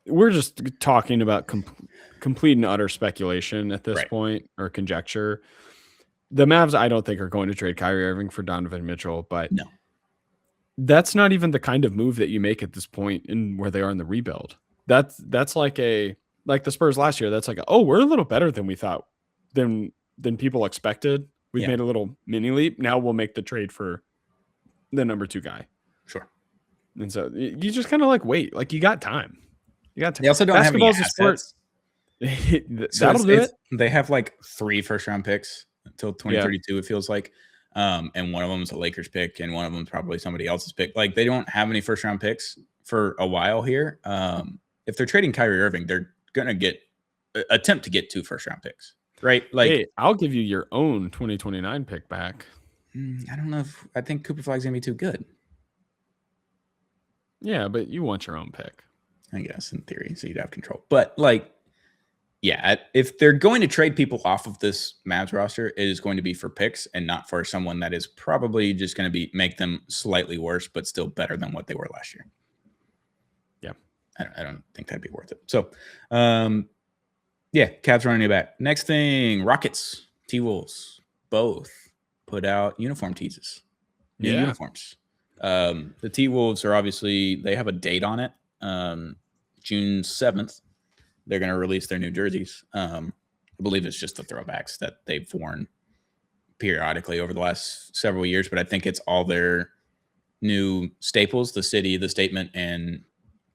We're just talking about complete and utter speculation at this point, or conjecture. the Mavs, I don't think are going to trade Kyrie Irving for Donovan Mitchell, but No. That's not even the kind of move that you make at this point in where they are in the rebuild. That's like the Spurs last year. That's like, oh, we're a little better than we thought, than people expected. We've made a little mini leap. Now we'll make the trade for the number 2 guy. Sure. And so you just kind of like wait, like you got time. You got time. They also don't have any assets. That'll do it. They have like 3 first-round picks until 2032. It feels like. And one of them is a Lakers pick, and one of them is probably somebody else's pick. Like, they don't have any first-round picks for a while here. If they're trading Kyrie Irving, they're gonna attempt to get 2 first-round picks, right? Like, hey, I'll give you your own 2029 pick back. I don't know if I think Cooper Flag's gonna be too good. Yeah, but you want your own pick, I guess, in theory, so you'd have control. But like, yeah, if they're going to trade people off of this Mavs roster, it is going to be for picks and not for someone that is probably just going to make them slightly worse, but still better than what they were last year. Yeah. I don't think that'd be worth it. So, yeah, Cavs running it back. Next thing, Rockets, T-Wolves, both put out uniform teases. New uniforms. The T-Wolves are obviously, they have a date on it, June 7th. They're going to release their new jerseys. I believe it's just the throwbacks that they've worn periodically over the last several years, but I think it's all their new staples, the city, the statement, and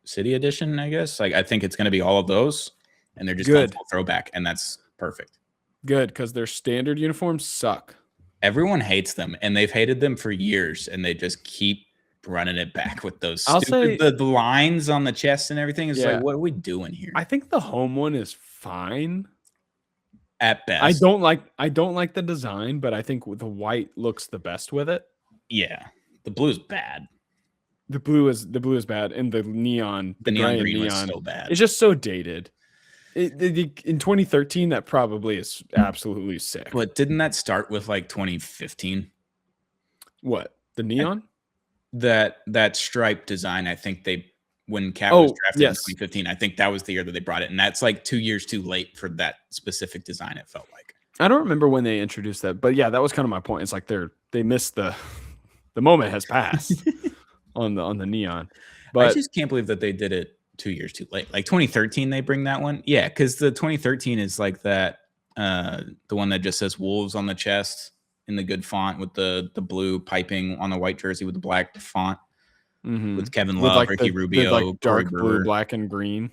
city edition, I guess. Like, I think it's going to be all of those, and they're just going full throwback, and that's perfect. Good, because their standard uniforms suck. Everyone hates them, and they've hated them for years, and they just keep running it back with those stupid the lines on the chest and everything. Is like, what are we doing here? I think the home one is fine at best. I don't like the design, but I think the white looks the best with it. Yeah, the blue is bad. The blue is bad, and the neon green was so bad. It's just so dated. In 2013, that probably is absolutely sick. But didn't that start with like 2015? What, the neon? That stripe design, I think when Cat was drafted in 2015, I think that was the year that they brought it, and that's like 2 years too late for that specific design. It felt like. I don't remember when they introduced that, but yeah, that was kind of my point. It's like they missed the moment has passed on the neon. But I just can't believe that they did it 2 years too late. Like 2013, they bring that one, yeah, because the 2013 is like that, the one that just says Wolves on the chest in the good font with the blue piping on the white jersey with the black font, with Kevin Love, like Ricky Rubio, like dark blue, black, and green.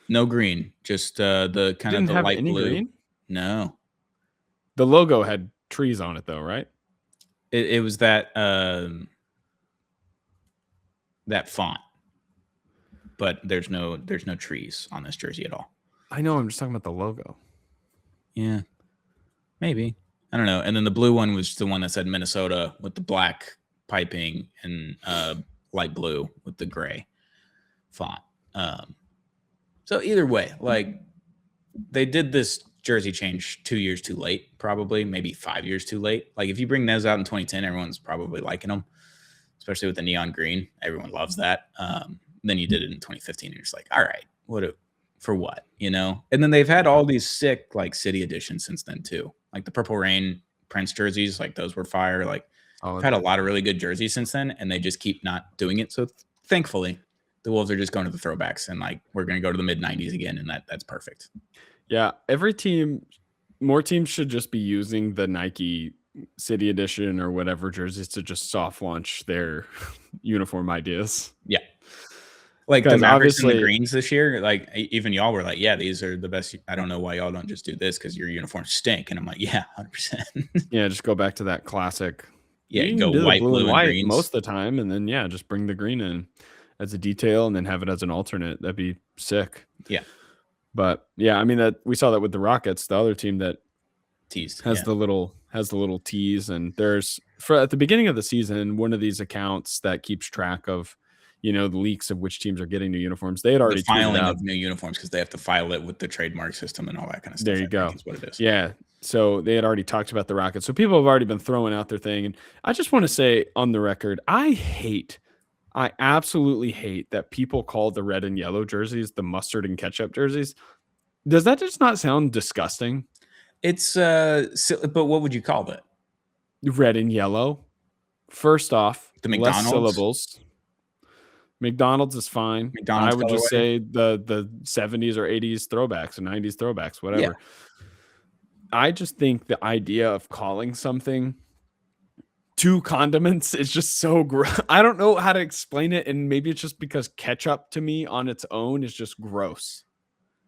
No green, just the kind of the light blue. Green? No, the logo had trees on it though, right? It was that that font, but there's no trees on this jersey at all. I know. I'm just talking about the logo. Yeah, maybe. I don't know. And then the blue one was the one that said Minnesota with the black piping and light blue with the gray font. So either way, like, they did this jersey change 2 years too late, probably maybe 5 years too late. Like, if you bring those out in 2010, everyone's probably liking them, especially with the neon green. Everyone loves that. Then you did it in 2015, and you're just like, all right, for what, you know? And then they've had all these sick like city editions since then too. Like the Purple Rain Prince jerseys, like those were fire. Like, I've had a lot of really good jerseys since then, and they just keep not doing it. So thankfully, the Wolves are just going to the throwbacks, and like, we're going to go to the mid 90s again, and that's perfect. Yeah, more teams should just be using the Nike City Edition or whatever jerseys to just soft launch their uniform ideas. Yeah. Like the Mavericks and the greens this year, like even y'all were like, yeah, these are the best. I don't know why y'all don't just do this because your uniforms stink. And I'm like, yeah, 100%. Yeah, just go back to that classic. Yeah, you go white, blue, and white greens most of the time, and then just bring the green in as a detail, and then have it as an alternate. That'd be sick. Yeah, but yeah, I mean, that we saw that with the Rockets, the other team that teased has the little tease, and there's at the beginning of the season, one of these accounts that keeps track of, you know, the leaks of which teams are getting new uniforms. They had already filing of new uniforms because they have to file it with the trademark system and all that kind of stuff. There you go. Is what it is. Yeah. So they had already talked about the Rockets. So people have already been throwing out their thing. And I just want to say on the record, I absolutely hate that people call the red and yellow jerseys the mustard and ketchup jerseys. Does that just not sound disgusting? It's but what would you call that? Red and yellow. First off, The less McDonald's? syllables. McDonald's is fine. I McDonald's would just colorway? say the 70s or 80s throwbacks or 90s throwbacks, whatever. I just think the idea of calling something two condiments is just so I don't know how to explain it, and maybe it's just because ketchup to me on its own is just gross.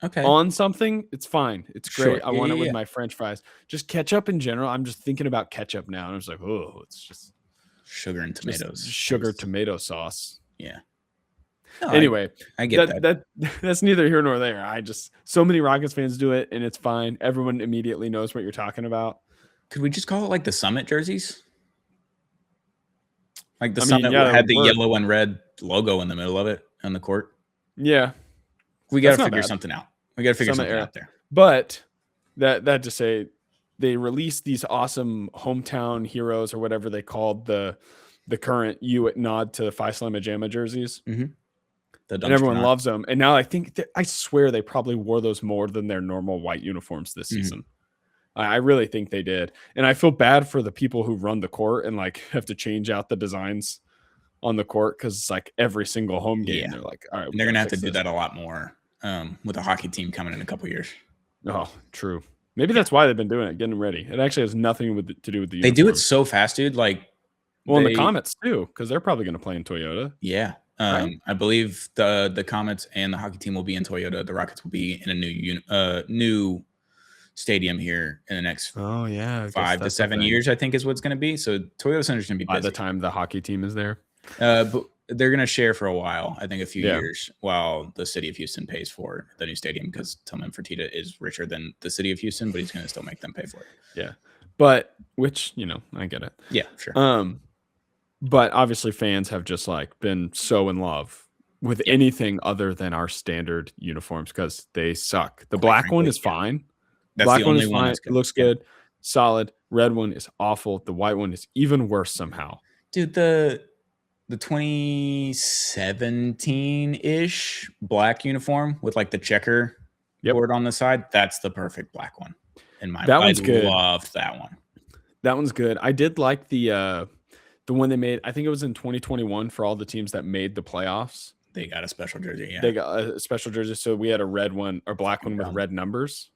Okay. On something, it's fine. It's great. Sure. I want it with my French fries. Just ketchup in general. I'm just thinking about ketchup now, and I'm just like, oh, it's just sugar and tomatoes. Sugar tomato sauce. Yeah. No, anyway, I get that. That's neither here nor there. So many Rockets fans do it, and it's fine. Everyone immediately knows what you're talking about. Could we just call it like the Summit jerseys? Like the Summit had the yellow and red logo in the middle of it on the court. Yeah. We got to figure something out. We got to figure something out there. But that to say, they released these awesome hometown heroes or whatever they called the current nod to Faisal Majama jerseys. Mm-hmm. And everyone loves them. And now I swear they probably wore those more than their normal white uniforms this season. I really think they did. And I feel bad for the people who run the court and like have to change out the designs on the court because it's like every single home game. They're like, all right, and they're going to have to do that a lot more with a hockey team coming in a couple years. Oh, true. Maybe that's why they've been doing it, getting ready. It actually has nothing to do with the uniform. They do it so fast, dude. Like, and the Comets too, because they're probably going to play in Toyota. Yeah. Right? I believe the Comets and the hockey team will be in Toyota. The Rockets will be in a new stadium here in the next 5 to 7 years, I think is what's going to be. So Toyota Center's going to be busy. By the time the hockey team is there. But they're going to share for a while, I think a few years, while the city of Houston pays for the new stadium because Tillman Fertitta is richer than the city of Houston, but he's going to still make them pay for it. Yeah. But which, I get it. Yeah, sure. But obviously fans have just like been so in love with anything other than our standard uniforms because they suck. The black one is fine. That's black the only one is fine. It looks good. Solid. Red one is awful. The white one is even worse somehow. Dude, the 2017-ish black uniform with like the checker board on the side, that's the perfect black one. In my that one's good. I loved that one. That one's good. I did like the one they made. I think it was in 2021 for all the teams that made the playoffs. They got a special jersey. Yeah, they got a special jersey. So we had a red one or black one with red numbers.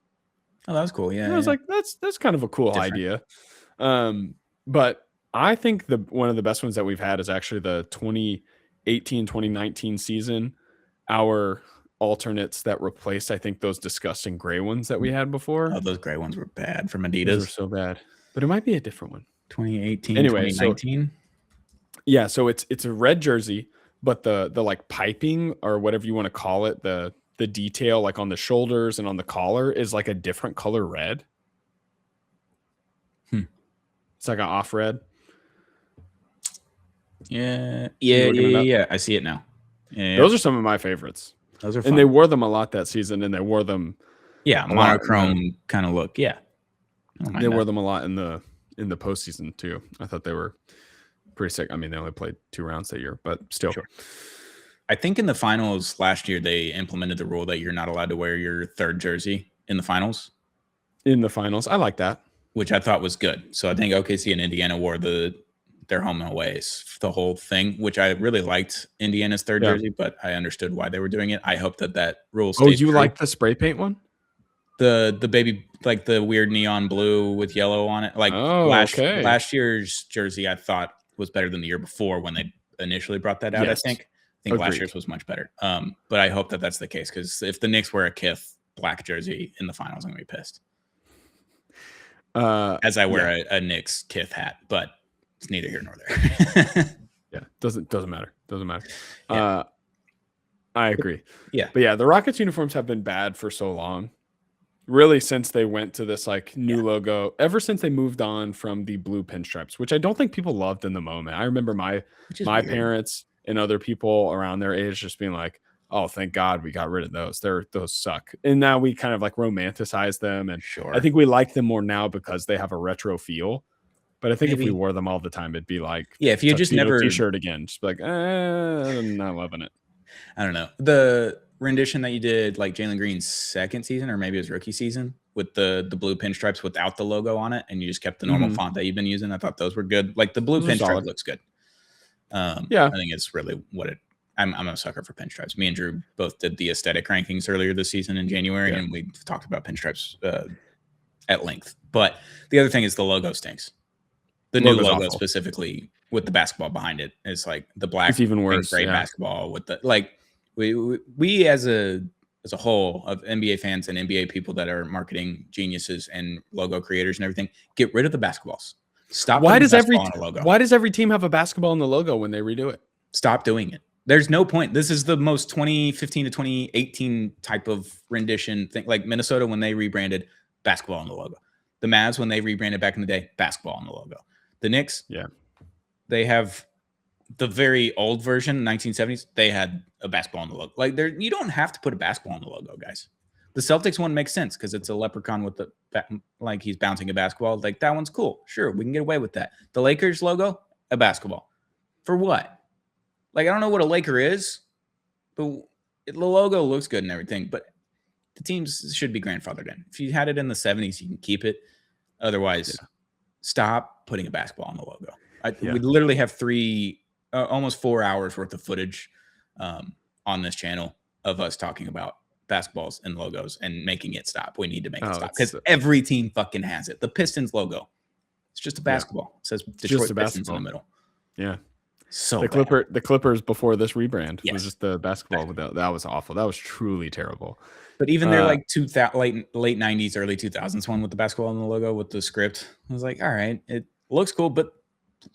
Oh, that was cool. Yeah, and I was like, that's kind of a cool idea. But I think one of the best ones that we've had is actually the 2018-2019 season. Our alternates that replaced, I think, those disgusting gray ones that we had before. Oh, those gray ones were bad from Adidas. Those were so bad. But it might be a different one. 2018, anyway, 2019. Yeah, so it's a red jersey, but the like piping or whatever you want to call it, the detail like on the shoulders and on the collar is like a different color red. It's like an off red. Yeah. I see it now. Yeah. Those are some of my favorites. Those are fun. And they wore them a lot that season, and they wore them. Yeah, monochrome kind of look. Yeah, they wore them a lot in the postseason too. I thought they were pretty sick. I mean, they only played 2 rounds that year, but still. Sure. I think in the finals last year they implemented the rule that you're not allowed to wear your third jersey in the finals. In the finals, I like that, which I thought was good. So I think OKC and Indiana wore their home and aways, the whole thing, which I really liked Indiana's third jersey, but I understood why they were doing it. I hope that rule stays. Oh, you like the spray paint one? The baby, like the weird neon blue with yellow on it. Like last year's jersey, I thought was better than the year before when they initially brought that out. Yes. I think last year's was much better. But I hope that's the case because if the Knicks wear a Kith black jersey in the finals, I'm gonna be pissed. As I wear a Knicks Kith hat, but it's neither here nor there. Doesn't matter. Yeah. I agree. Yeah, but the Rockets uniforms have been bad for so long. Really, since they went to this like new logo, ever since they moved on from the blue pinstripes, which I don't think people loved in the moment. I remember my parents and other people around their age just being like, "Oh, thank God we got rid of those. Those suck." And now we kind of like romanticize them, and I think we like them more now because they have a retro feel. But I think if we wore them all the time, it'd be like, if you just never t-shirt again, just be like, I'm not loving it. I don't know. The rendition that you did, like Jalen Green's second season, or maybe his rookie season, with the blue pinstripes without the logo on it, and you just kept the normal font that you've been using. I thought those were good. Like the blue pinstripe looks good. Yeah, I think it's really what it. I'm a sucker for pinstripes. Me and Drew both did the aesthetic rankings earlier this season in January, and we talked about pinstripes at length. But the other thing is the logo stinks. The new logo specifically with the basketball behind it is like the black, it's even worse. Gray basketball with the like. We as a whole of NBA fans and NBA people that are marketing geniuses and logo creators and everything, get rid of the basketballs. Stop. Why does every team have a basketball in the logo when they redo it? Stop doing it. There's no point. This is the most 2015 to 2018 type of rendition thing. Like Minnesota when they rebranded, basketball on the logo. The Mavs when they rebranded back in the day, basketball on the logo. The Knicks, they have the very old version, 1970s. They had a basketball on the logo. Like you don't have to put a basketball on the logo, guys. The Celtics one makes sense because it's a leprechaun with like he's bouncing a basketball. Like that one's cool. Sure, we can get away with that. The Lakers logo, a basketball. For what? Like I don't know what a Laker is, but the logo looks good and everything. But the teams should be grandfathered in. If you had it in the 70s, you can keep it. Otherwise, stop putting a basketball on the logo. We literally have almost 4 hours worth of footage on this channel of us talking about basketballs and logos and making it stop. We need to make it stop because every team fucking has it. The Pistons logo, it's just a basketball. It says Detroit Pistons in the middle. Yeah. So the Clippers before this rebrand was just the basketball. That was awful. That was truly terrible. But even their like late 90s, early 2000s one with the basketball in the logo with the script, I was like, all right, it looks cool, but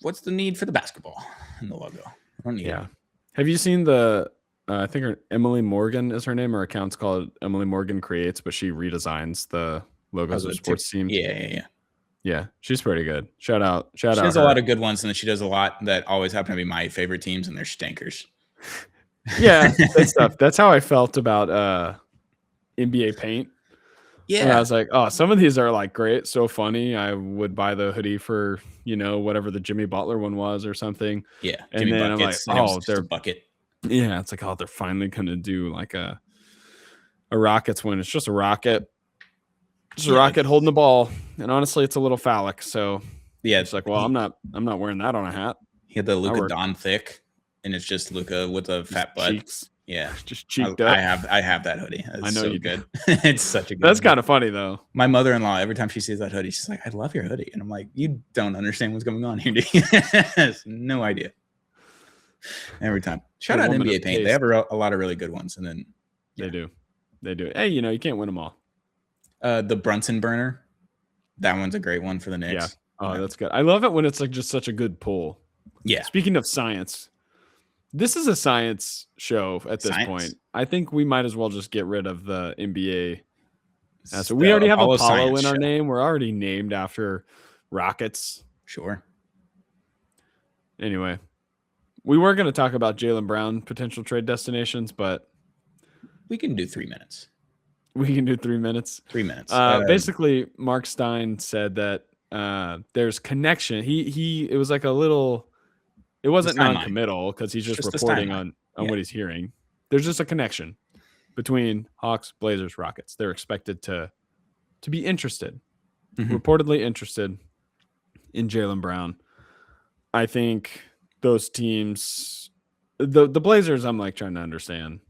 what's the need for the basketball in the logo? I don't need it. Have you seen the? I think Emily Morgan is her name. Her account's called Emily Morgan Creates, but she redesigns the logos of sports teams. Yeah, she's pretty good. Shout out. She does a lot of good ones, and then she does a lot that always happen to be my favorite teams, and they're stinkers. Yeah, that stuff. That's how I felt about NBA Paint. Yeah, and I was like, oh, some of these are like great, so funny. I would buy the hoodie for whatever the Jimmy Butler one was or something. Yeah, and Jimmy then Buckets, I'm like, they're a bucket. Yeah, it's like, oh, they're finally gonna do like a Rockets one. It's just a rocket. Just a rocket holding the ball, and honestly, it's a little phallic. So it's like, well, I'm not wearing that on a hat. He had the Luka Don thick, and it's just Luka with a fat butt. Cheeks. Yeah, just cheeked up. I have that hoodie. I know you good. It's such a good. That's kind of funny though. My mother-in-law, every time she sees that hoodie, she's like, "I love your hoodie," and I'm like, "You don't understand what's going on here, do you?" No idea. Every time. Shout out NBA Paint. They have a lot of really good ones, and then they do. Hey, you can't win them all. The Brunson burner, that one's a great one for the Knicks. Yeah. Oh, that's good. I love it when it's like just such a good pull. Yeah. Speaking of science, this is a science show at this point. I think we might as well just get rid of the NBA. So we already have Apollo in our name. We're already named after rockets. Sure. Anyway, we were going to talk about Jaylen Brown potential trade destinations, but we can do 3 minutes. We can do 3 minutes. 3 minutes. Basically, Mark Stein said that there's connection. It was like a little. It wasn't non-committal because he's just reporting on what he's hearing. There's just a connection between Hawks, Blazers, Rockets. They're expected to be interested, reportedly interested in Jaylen Brown. I think those teams, the Blazers, I'm like trying to understand.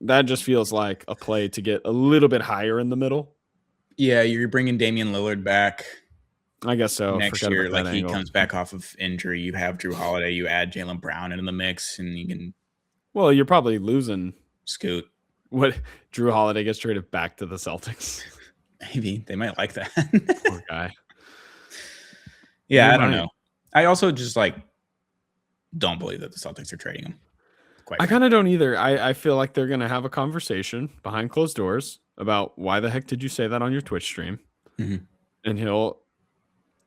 That just feels like a play to get a little bit higher in the middle. Yeah, you're bringing Damian Lillard back. I guess so. Next year, like he comes back off of injury. You have Drew Holiday. You add Jaylen Brown into the mix, and you can. Well, you're probably losing Scoot. What Drew Holiday gets traded back to the Celtics? Maybe they might like that. Poor guy. Yeah, I don't know. I also just don't believe that the Celtics are trading him. I kind of don't either. I feel like they're going to have a conversation behind closed doors about why the heck did you say that on your Twitch stream? Mm-hmm. And he'll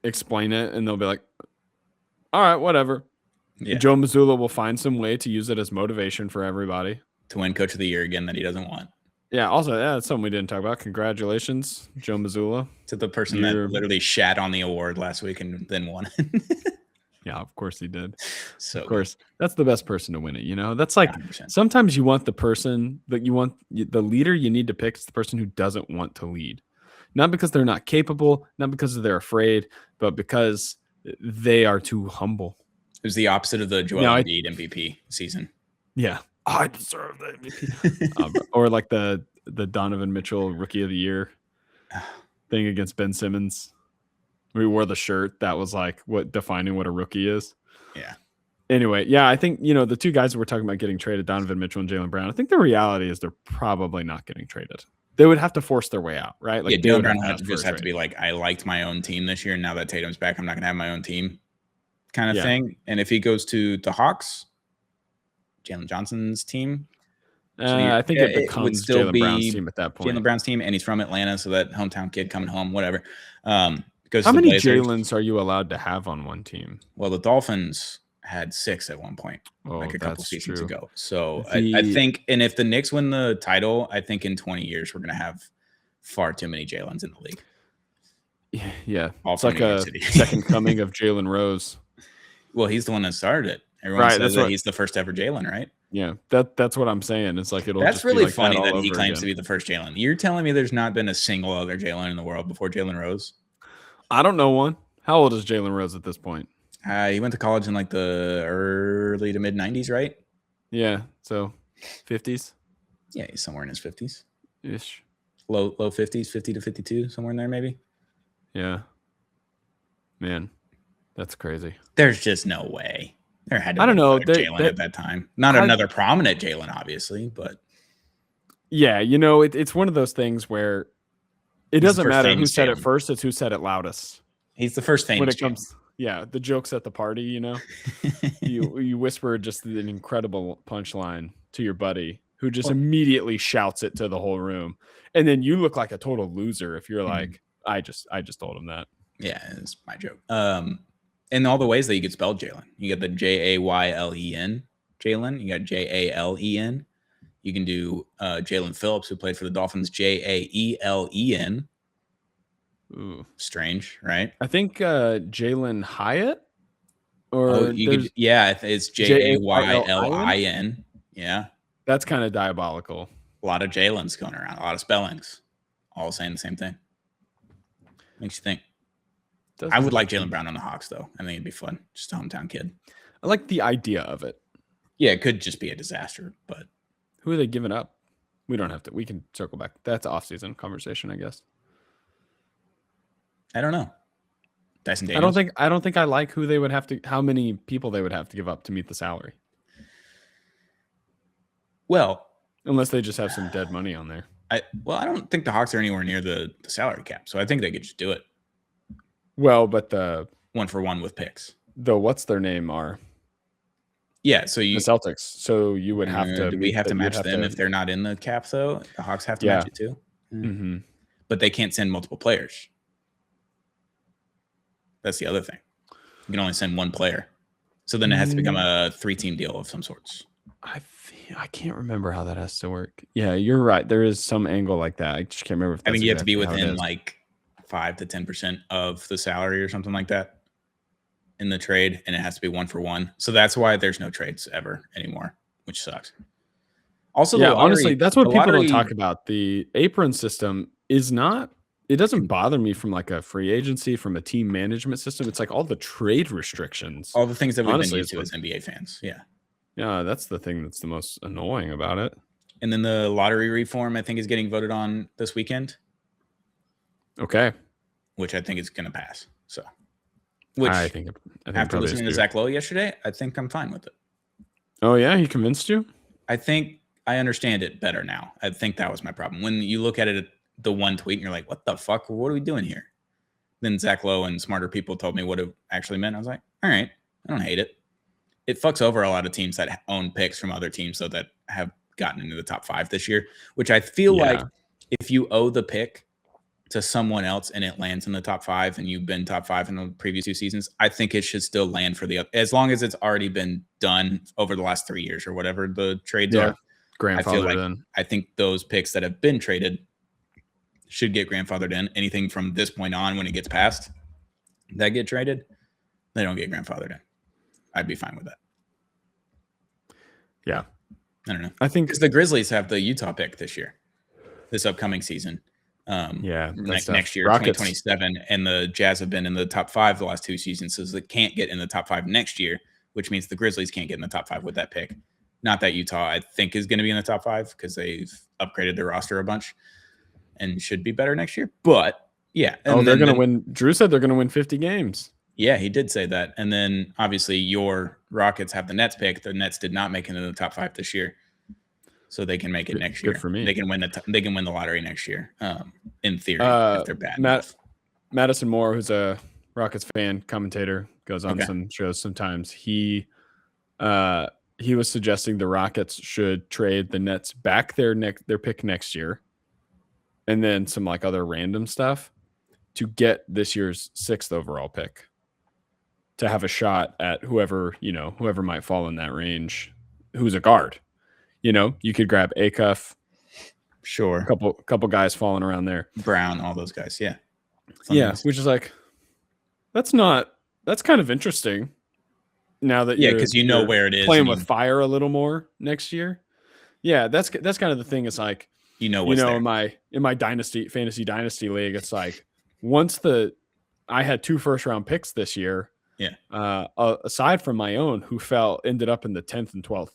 explain it, and they'll be like, all right, whatever. Yeah. Joe Mazzulla will find some way to use it as motivation for everybody. To win Coach of the Year again that he doesn't want. Yeah, also, that's something we didn't talk about. Congratulations, Joe Mazzulla. To the person that literally shat on the award last week and then won it. Yeah, of course he did. So of course, that's the best person to win it. That's like 100%. sometimes you want the person that you want, the leader you need to pick is the person who doesn't want to lead, not because they're not capable, not because they're afraid, but because they are too humble. It was the opposite of the Joel Embiid MVP season. Yeah, I deserve the MVP. Or like the Donovan Mitchell Rookie of the Year thing against Ben Simmons. We wore the shirt that was like defining what a rookie is. Yeah. Anyway, yeah, I think, the two guys that we're talking about getting traded, Donovan Mitchell and Jaylen Brown, I think the reality is they're probably not getting traded. They would have to force their way out, right? Like, Jaylen Brown would just have to be like, I liked my own team this year, and now that Tatum's back, I'm not going to have my own team kind of thing. And if he goes to the Hawks, Jalen Johnson's team, I think it becomes Jaylen Brown's team at that point. Jaylen Brown's team, and he's from Atlanta, so that hometown kid coming home, whatever. How many Jaylens are you allowed to have on one team? Well, the Dolphins had 6 at one point, like a couple seasons ago. So I think, and if the Knicks win the title, I think in 20 years we're going to have far too many Jaylens in the league. Yeah, it's like a second coming of Jalen Rose. Well, he's the one that started it. Everyone says that he's the first ever Jalen, right? Yeah, that's what I'm saying. It's like that's just really funny that he claims to be the first Jalen. You're telling me there's not been a single other Jalen in the world before Jalen Rose? I don't know one. How old is Jalen Rose at this point? He went to college in like the early to mid 90s, right? Yeah, so 50s. Yeah, he's somewhere in his 50s ish, low 50s, 50 to 52, somewhere in there, maybe. Yeah, man, that's crazy. There's just no way. There had to be I don't know Jalen at that time. Not another prominent Jalen, obviously, but yeah, it's one of those things where it doesn't matter who said it first; it's who said it loudest. He's the first famous. When it comes, the jokes at the party, you whisper just an incredible punchline to your buddy, who just immediately shouts it to the whole room, and then you look like a total loser if you're like, I just told him that. Yeah, it's my joke. And all the ways that you could spell Jalen. You got the Jaylen, Jalen. You got Jalen. You can do Jalen Phillips, who played for the Dolphins, Jaelen. Ooh, strange, right? I think Jalen Hyatt. Or it's Jaylin. Yeah, that's kind of diabolical. A lot of Jalen's going around, a lot of spellings, all saying the same thing. Makes you think. I would like Jaylen Brown on the Hawks, though. I think it'd be fun. Just a hometown kid. I like the idea of it. Yeah, it could just be a disaster, but who are they giving up? We don't have to. We can circle back. That's off-season conversation, I guess. I don't know. Dyson Daniels? I don't think I like who they would have to. How many people they would have to give up to meet the salary? Well, unless they just have some dead money on there. I don't think the Hawks are anywhere near the salary cap, so I think they could just do it. Well, but the 1-for-1 with picks. The what's their name are? Yeah, so the Celtics. So you would have to. Do we have to match them if they're not in the cap? Though the Hawks have to match it too. Mm-hmm. But they can't send multiple players. That's the other thing. You can only send one player, so then it has to become a 3-team deal of some sorts. I can't remember how that has to work. Yeah, you're right. There is some angle like that. I just can't remember. I think you have to be within like 5 to 10% of the salary or something like that in the trade, and it has to be 1-for-1. So that's why there's no trades ever anymore, which sucks. Also, honestly, that's what people don't talk about. The apron system is not. It doesn't bother me from like a free agency, from a team management system. It's like all the trade restrictions, all the things that we've been used to as NBA fans. Yeah. Yeah, that's the thing that's the most annoying about it. And then the lottery reform, I think, is getting voted on this weekend. Okay. Which I think is going to pass. So, I think after listening to Zach Lowe yesterday, I think I'm fine with it. Oh, yeah? He convinced you? I think I understand it better now. I think that was my problem. When you look at it, the one tweet, and you're like, what the fuck? What are we doing here? Then Zach Lowe and smarter people told me what it actually meant. I was like, all right, I don't hate it. It fucks over a lot of teams that own picks from other teams, so that have gotten into the top 5 this year, which I feel like if you owe the pick to someone else and it lands in the top 5 and you've been top 5 in the previous 2 seasons, I think it should still land for as long as it's already been done over the last 3 years or whatever the trades are. Grandfathered in. I think those picks that have been traded should get grandfathered in. Anything from this point on, when it gets past that get traded, they don't get grandfathered in. I'd be fine with that. Yeah. I don't know. I think because the Grizzlies have the Utah pick this upcoming season. Next year, Rockets. 2027, and the Jazz have been in the top 5 the last 2 seasons, so they can't get in the top 5 next year, which means the Grizzlies can't get in the top 5 with that pick. Not that Utah, I think, is going to be in the top 5 because they've upgraded their roster a bunch and should be better next year. But yeah, they're going to win. Drew said they're going to win 50 games. Yeah, he did say that. And then obviously your Rockets have the Nets pick. The Nets did not make it into the top 5 this year, so they can make it next year. Good for me. They can win the lottery next year. In theory, if they're bad. Madison Moore, who's a Rockets fan, commentator, goes on some shows sometimes. He was suggesting the Rockets should trade the Nets back their pick next year, and then some like other random stuff to get this year's 6th overall pick, to have a shot at whoever might fall in that range, who's a guard. You could grab Acuff, sure, a couple guys falling around there, Brown, all those guys, yeah, which is like, that's kind of interesting. Now that because where it is, playing with fire a little more next year. Yeah, that's kind of the thing. It's like in my fantasy dynasty league, it's like once I had 2 first-round picks this year. Yeah. Aside from my own, who ended up in the 10th and 12th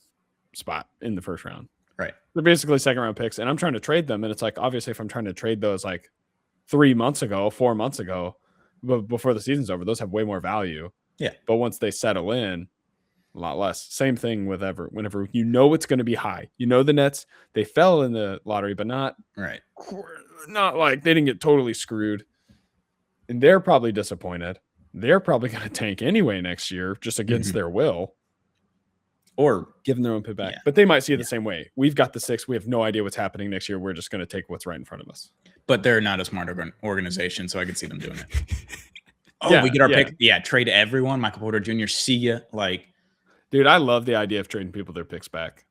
spot in the first round. Right. They're basically second-round picks, and I'm trying to trade them. And it's like, obviously, if I'm trying to trade those like 4 months ago, before the season's over, those have way more value. Yeah. But once they settle in, a lot less. Same thing with whenever it's going to be high. The Nets, they fell in the lottery, but not like they didn't get totally screwed. And they're probably disappointed. They're probably going to tank anyway next year, just against their will, or giving their own pick back. But they might see it the same way. We've got the 6. We have no idea what's happening next year. We're just going to take what's right in front of us. But they're not a smart organization, so I could see them doing it. We get our pick. Yeah, trade everyone. Michael Porter Jr. See ya. Like, dude, I love the idea of trading people their picks back.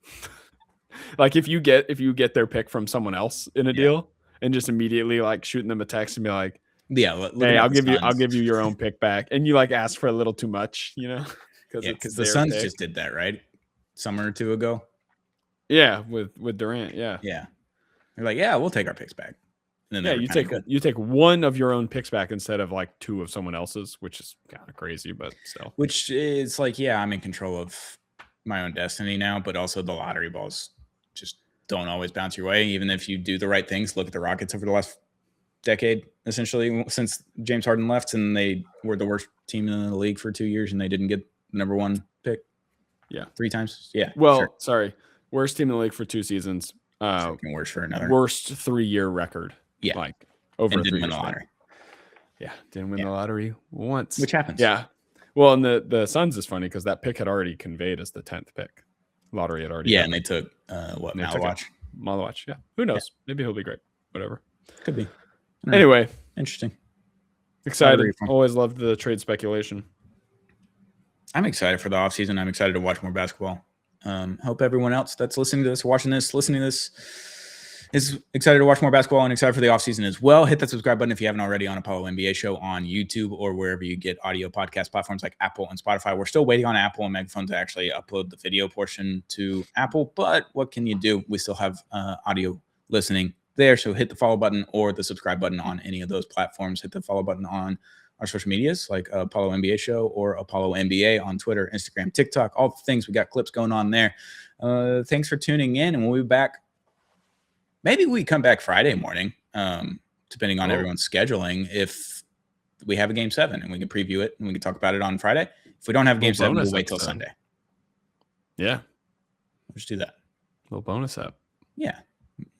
Like if you get their pick from someone else in a deal, and just immediately like shooting them a text and be like, hey, I'll give you your own pick back, and you like ask for a little too much, because the Suns just did that, right? Summer or 2 ago. Yeah, with Durant. Yeah. They're like, we'll take our picks back. And then you take one of your own picks back instead of like 2 of someone else's, which is kind of crazy, but still. Which is like, I'm in control of my own destiny now, but also the lottery balls just don't always bounce your way, even if you do the right things. Look at the Rockets over the last decade, essentially, since James Harden left, and they were the worst team in the league for 2 years, and they didn't get the number 1 pick. 3 times. Yeah. Well, sorry, worst team in the league for 2 seasons. Worst for another. Worst 3-year record. Yeah, like over. And didn't win the lottery. Yeah, didn't win the lottery once, which happens. Yeah. Well, and the Suns is funny because that pick had already conveyed as the 10th pick. Lottery had already. Yeah, and they took Malawach. Malawach. Yeah. Who knows? Maybe he'll be great. Whatever. Could be. Anyway, interesting. Excited. Always loved the trade speculation. I'm excited for the offseason. I'm excited to watch more basketball. Hope everyone else that's listening to this, watching this, listening to this is excited to watch more basketball and excited for the offseason as well. Hit that subscribe button if you haven't already on Apollo NBA Show on YouTube or wherever you get audio podcast platforms like Apple and Spotify. We're still waiting on Apple and Megaphone to actually upload the video portion to Apple, but what can you do? We still have audio listening there. So hit the follow button or the subscribe button on any of those platforms. Hit the follow button on our social medias like Apollo NBA Show or Apollo NBA on Twitter, Instagram, TikTok, all the things. We got clips going on there. Thanks for tuning in, and we'll be back. Maybe we come back Friday morning, depending on everyone's scheduling. If we have a game 7 and we can preview it and we can talk about it on Friday. If we don't have a game 7, we'll wait till Sunday. Yeah. We'll just do that. Little bonus app. Yeah.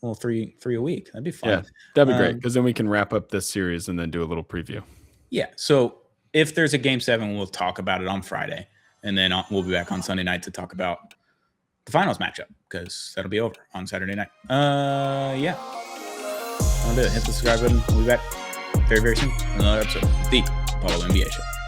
Well, three a week. That'd be fun. Yeah, that'd be great because then we can wrap up this series and then do a little preview. Yeah. So if there's a game 7, we'll talk about it on Friday, and then we'll be back on Sunday night to talk about the finals matchup because that'll be over on Saturday night. Yeah. I'll do it. Hit the subscribe button. We'll be back very, very soon. Another episode of the Apollo NBA Show.